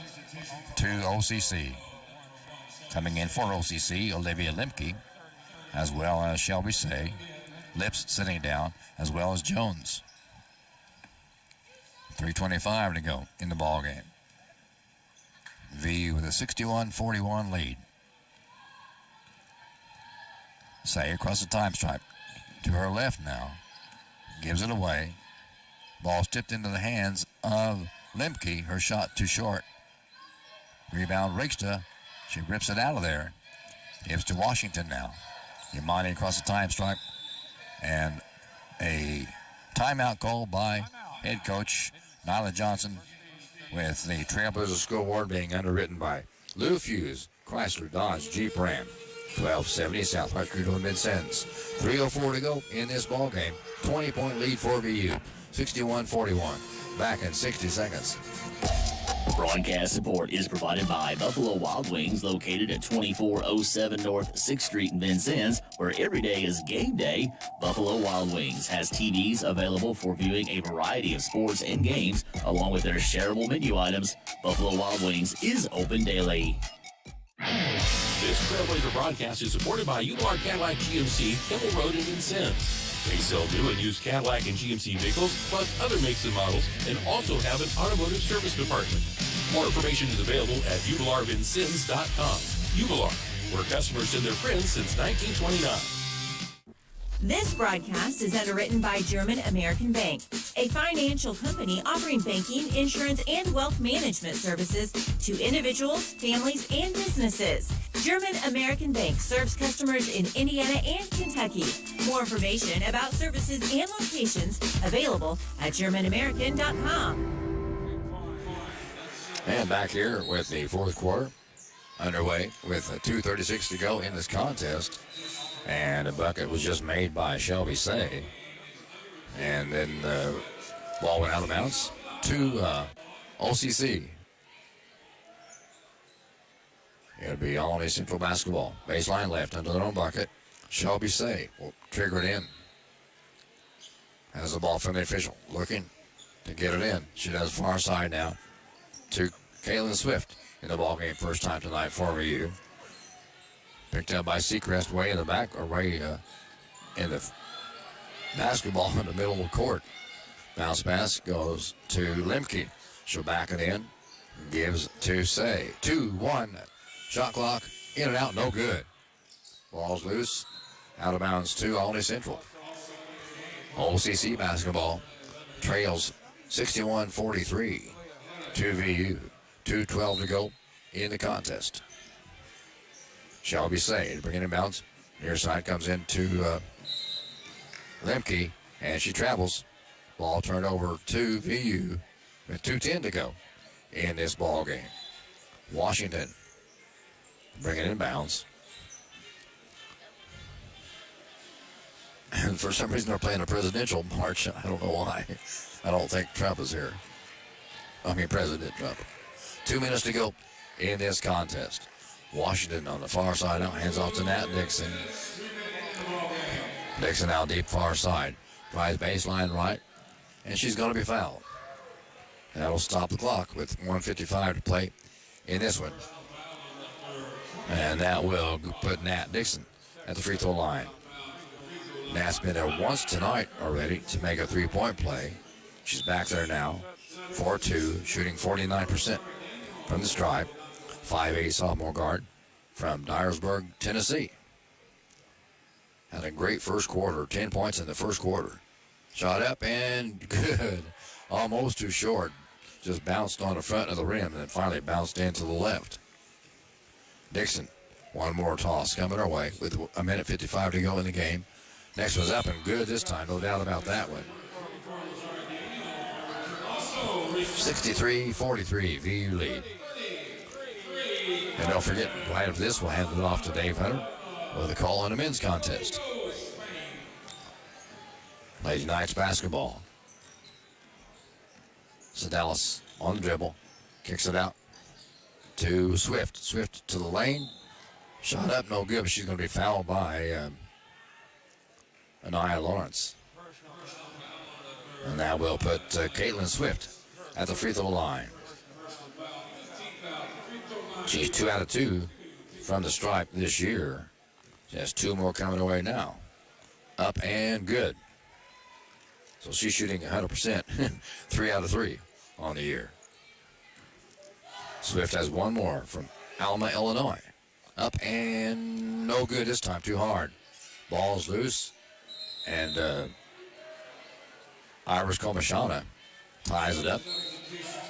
to OCC. Coming in for OCC, Olivia Lemke, as well as Shelby Say. Lips sitting down, as well as Jones. 3:25 to go in the ball game. VU with a 61-41 lead. Say across the time stripe to her left now. Gives it away. Ball's tipped into the hands of Lemke. Her shot too short. Rebound Rieksta. She rips it out of there. Gives to Washington now. Imani across the time stripe. And a timeout call by head coach Nyla Johnson, with the Trailblazer scoreboard being underwritten by Lou Fuse, Chrysler, Dodge, Jeep, Ram. 1270 Southwest Crudo and Vincennes. 3:04 to go in this ball game. 20-point lead for VU. 61-41. Back in 60 seconds.
Broadcast support is provided by Buffalo Wild Wings, located at 2407 North 6th Street in Vincennes, where every day is game day. Buffalo Wild Wings has TVs available for viewing a variety of sports and games, along with their shareable menu items. Buffalo Wild Wings is open daily.
This Trailblazer broadcast is supported by Ular Cadillac GMC, Kimball Road in Vincennes. They sell new and used Cadillac and GMC vehicles, plus other makes and models, and also have an automotive service department. More information is available at ularvincennes.com. Ular, where customers send their friends since 1929.
This broadcast is underwritten by German American Bank, a financial company offering banking, insurance, and wealth management services to individuals, families, and businesses. German American Bank serves customers in Indiana and Kentucky. More information about services and locations available at GermanAmerican.com.
And back here with the fourth quarter underway with 2:36 to go in this contest. And a bucket was just made by Shelby Say. And then the ball went out of bounds to OCC. It'll be Olney Central basketball. Baseline left under their own bucket. Shelby Say will trigger it in. Has the ball from the official. Looking to get it in. She does far side now to Kaylin Swift in the ball game. First time tonight for VU. Picked up by Seacrest way in the back, or way in the basketball in the middle of the court. Bounce pass goes to Lemke. She'll back it in. Gives to Say. 2-1. Shot clock. In and out. No good. Ball's loose. Out of bounds to Olney Central. OCC basketball trails 61-43 to VU. 2:12 to go in the contest. Shelby Say bringing it bounce. Near side comes into Lemke, and she travels. Ball turned over to VU with 2:10 to go in this ball game. Washington bringing it in bounds. And for some reason they're playing a presidential march. I don't know why. I don't think Trump is here. I mean President Trump. 2 minutes to go in this contest. Washington on the far side now, hands off to Nat Dixon. Dixon out deep far side. Drives baseline right, and she's going to be fouled. That'll stop the clock with 1:55 to play in this one. And that will put Nat Dixon at the free throw line. Nat's been there once tonight already to make a three-point play. She's back there now, 4-2, shooting 49% from the stripe. 5'8" sophomore guard from Dyersburg, Tennessee. Had a great first quarter, 10 points in the first quarter. Shot up and good, almost too short. Just bounced on the front of the rim and then finally bounced in to the left. Dixon, one more toss coming our way with 1:55 to go in the game. Next one's up and good this time, no doubt about that one. 63-43, VU lead. And don't forget, right after this, we'll hand it off to Dave Hunter with a call on the men's contest. Lady Knights basketball. Sedalis on the dribble, kicks it out to Swift. Swift to the lane. Shot up, no good, but she's going to be fouled by Anaya Lawrence. And that will put Caitlin Swift at the free throw line. She's 2 out of 2 from the stripe this year. She has 2 more coming away now. Up and good. So she's shooting 100%, 3 out of 3 on the year. Swift has 1 more from Alma, Illinois. Up and no good this time, too hard. Ball's loose, and Iris Komashana ties it up.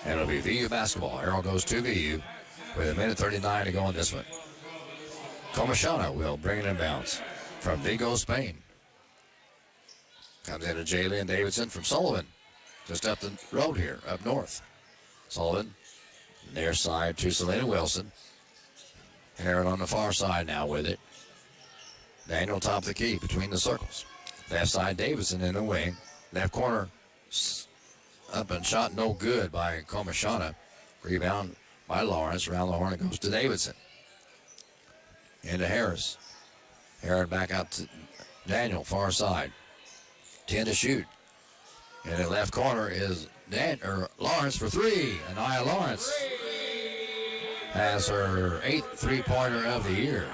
And it'll be VU basketball. Arrow goes to VU with 1:39 to go in this one. Komashana will bring it in bounds from Vigo, Spain. Comes into Jaylyn Davidson from Sullivan, just up the road here, up north. Sullivan, near side to Selena Wilson. Heron on the far side now with it. Daniel top of the key between the circles. Left side Davidson in the wing. Left corner up and shot no good by Komashana. Rebound by Lawrence. Around the horn it goes to Davidson. Into Harris. Heron back out to Daniel, far side. 10 to shoot. In the left corner is Lawrence for 3. Anaya Lawrence has her 8th three-pointer of the year.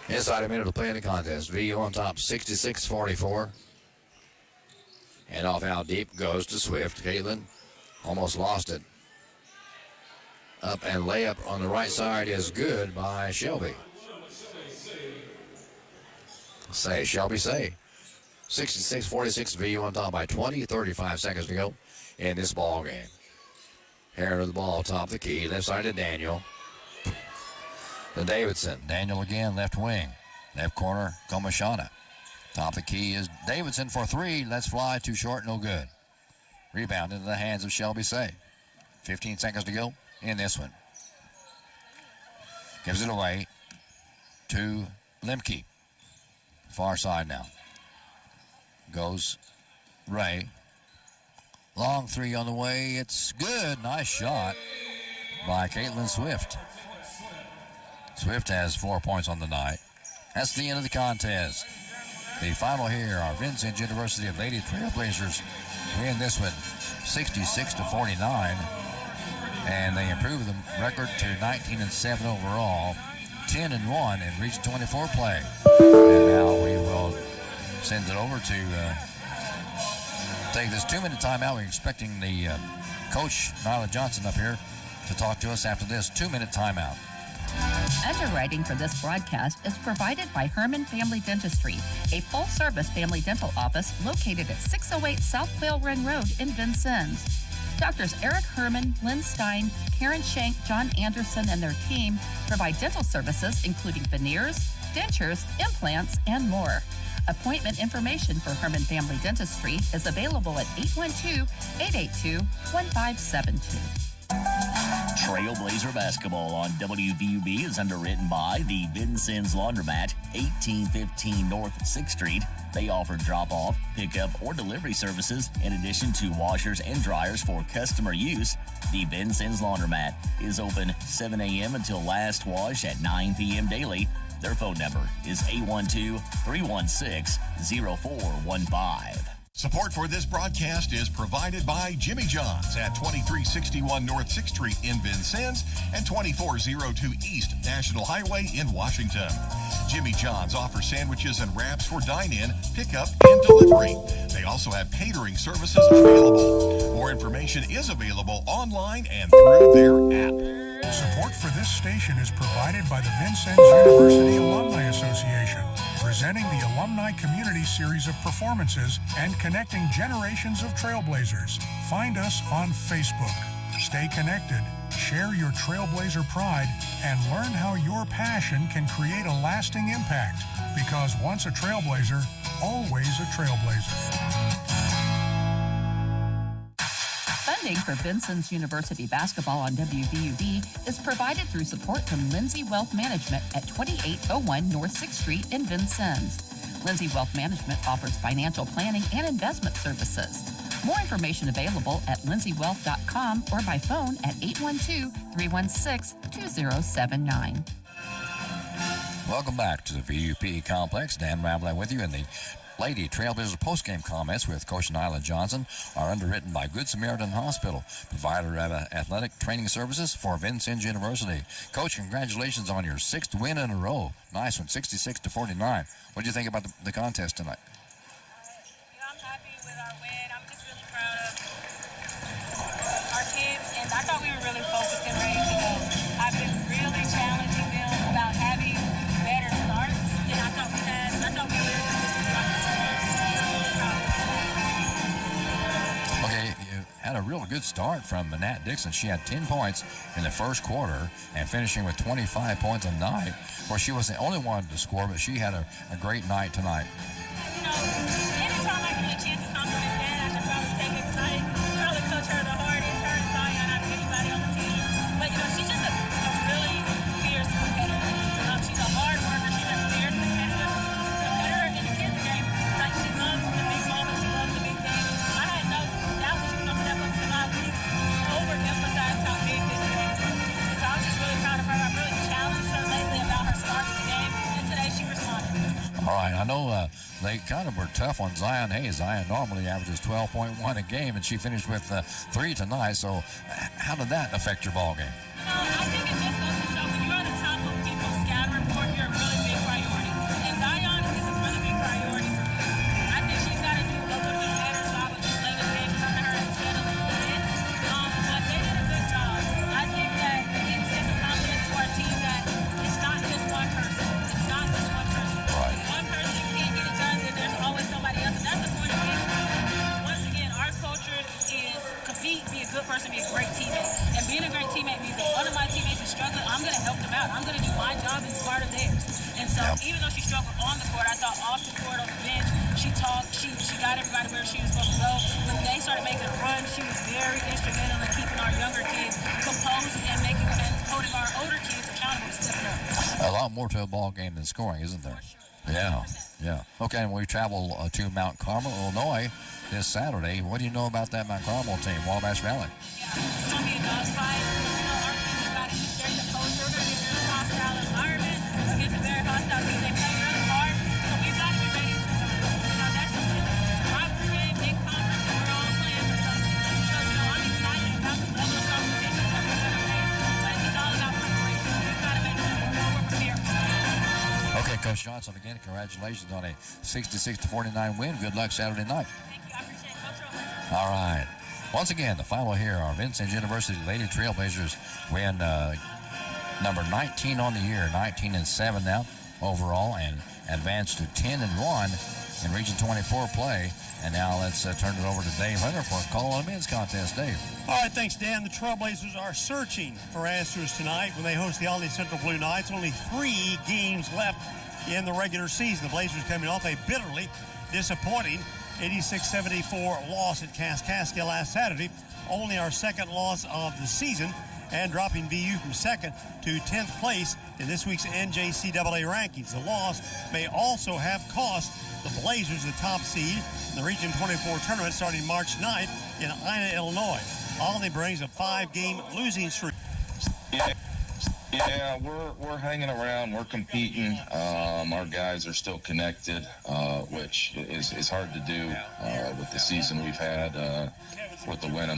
Inside a minute to play in the contest. VU on top, 66-44. And off out deep goes to Swift. Caitlin almost lost it. Up and layup on the right side is good by Shelby. Shelby Say. 66-46, VU on top by 20, 35 seconds to go in this ball game. Heron with the ball, top of the key, left side to Daniel. To Davidson. Daniel again, left wing. Left corner, Komashana. Top of the key is Davidson for 3. Let's fly, too short, no good. Rebound into the hands of Shelby Say. 15 seconds to go in this one. Gives it away to Lemke. Far side now. Goes Ray. Long 3 on the way. It's good. Nice shot by Caitlin Swift. Swift has 4 points on the night. That's the end of the contest. The final here are Vincennes University of Lady Trailblazers win this one 66-49. And they improve the record to 19-7 overall, 10-1, and reach 24 play. And now we will send it over to take this 2-minute timeout. We're expecting the coach, Nyla Johnson, up here to talk to us after this 2-minute timeout.
Underwriting for this broadcast is provided by Herman Family Dentistry, a full-service family dental office located at 608 South Whale Run Road in Vincennes. Doctors Eric Herman, Lynn Stein, Karen Shank, John Anderson, and their team provide dental services including veneers, dentures, implants, and more. Appointment information for Herman Family Dentistry is available at 812-882-1572.
Trailblazer basketball on WVUB is underwritten by the Vincennes Laundromat, 1815 North 6th Street. They offer drop-off, pickup, or delivery services in addition to washers and dryers for customer use. The Vincennes Laundromat is open 7 a.m. until last wash at 9 p.m. daily. Their phone number is 812-316-0415.
Support for this broadcast is provided by Jimmy John's at 2361 North 6th Street in Vincennes and 2402 East National Highway in Washington. Jimmy John's offers sandwiches and wraps for dine-in, pickup, and delivery. They also have catering services available. More information is available online and through their app.
Support for this station is provided by the Vincennes University Alumni Association, presenting the Alumni Community Series of performances and connecting generations of trailblazers. Find us on Facebook. Stay connected, share your trailblazer pride, and learn how your passion can create a lasting impact. Because once a trailblazer, always a trailblazer.
Funding for Vincennes University basketball on WVUB is provided through support from Lindsay Wealth Management at 2801 North 6th Street in Vincennes. Lindsay Wealth Management offers financial planning and investment services. More information available at lindsaywealth.com or by phone at 812-316-2079.
Welcome back to the VUP Complex. Dan Ravlin with you in the Lady Trailblazer postgame comments with Coach Nyla Johnson are underwritten by Good Samaritan Hospital, provider of athletic training services for Vincennes University. Coach, congratulations on your 6th win in a row. Nice one, 66-49. What do you think about the contest tonight?
I'm happy with our win. I'm just really proud of our kids, and I thought we were really focused and ready to go. I've been really challenging them about having better starts, and I thought we were consistent.
Okay, you had a real good start from Nat Dixon. She had 10 points in the first quarter and finishing with 25 points a night. Of course, she wasn't the only one to score, but she had a great night tonight.
You know, anytime I get a chance to compliment Dad, I should probably take it because I probably coach her the hardest, her and Zion, out of anybody on the team. But, you know, she's just a really fierce competitor. She's a hard worker. She's a fierce competitor in the kids' game. Like, she loves the big moments. She loves the big things. I had no doubt that she was going to step up because I overemphasized how big this game was. And so I'm just really proud of her. I've really challenged her lately about her starts of the game, and today she responded.
All right, I know they kind of were tough on Zion Hayes. Zion normally averages 12.1 a game, and she finished with 3 tonight. So how did that affect your ball game?
You know, I think it just goes to show when you're on the top of people's scatter report, you're a really big priority. And Zion is a really big priority for me. I think she's got to do a little bit better job of just letting the game come to her instead of in. But they did a good job. I think that it's just a compliment to our team that it's not just one person. It's not just one person.
Right.
One person can't get it done, then there's always somebody else. And that's the point of being a team. Once again, our culture is compete, be a good person, be a great teammate. And being a great teammate means that one of my teammates is struggling, I'm going to help them out. I'm going to do my job as part of theirs. And so even though she struggled on the court, I thought off the court, on the bench, she talked, she got everybody where she was supposed to go. When they started making a run, she was very instrumental in keeping our younger kids composed and holding our older kids accountable to stepping up.
A lot more to a ball game than scoring, isn't there? Yeah. Okay, and we travel to Mount Carmel, Illinois this Saturday. What do you know about that Mount Carmel team, Wabash Valley?
Yeah, it's going to be a dogfight. You know, our kids have got to keep their composure. We're going to be in a hostile environment against a very hostile team. They play really hard, so we've got to be ready to that's just it's a rivalry game, big conference, and we're all playing for something. So, you know, I'm excited about the level of competition that we're going to face, but it's all about preparation. We've got to make sure we're prepared for that.
Okay, Coach Johnson, again, congratulations on a 66-49 win. Good luck Saturday night.
Thank you. I appreciate it. Coach Robles.
All right. Once again, the final here, our Vincennes University Lady Trailblazers win number 19 on the year, 19-7 now overall, and advanced to 10-1 in Region 24 play. And now let's turn it over to Dave Hunter for a call on the men's contest. Dave.
All right, thanks, Dan. The Trailblazers are searching for answers tonight when they host the Olney Central Blue Knights. Only 3 games left in the regular season. The Blazers coming off a bitterly disappointing 86-74 loss at Kaskaskia last Saturday. Only our second loss of the season, and dropping VU from 2nd to 10th place in this week's NJCAA rankings. The loss may also have cost the Blazers the top seed in the Region 24 tournament starting March 9th in Ina, Illinois. Olney brings a 5-game losing streak.
Yeah, we're hanging around. We're competing. Our guys are still connected, which is hard to do with the season we've had with the win.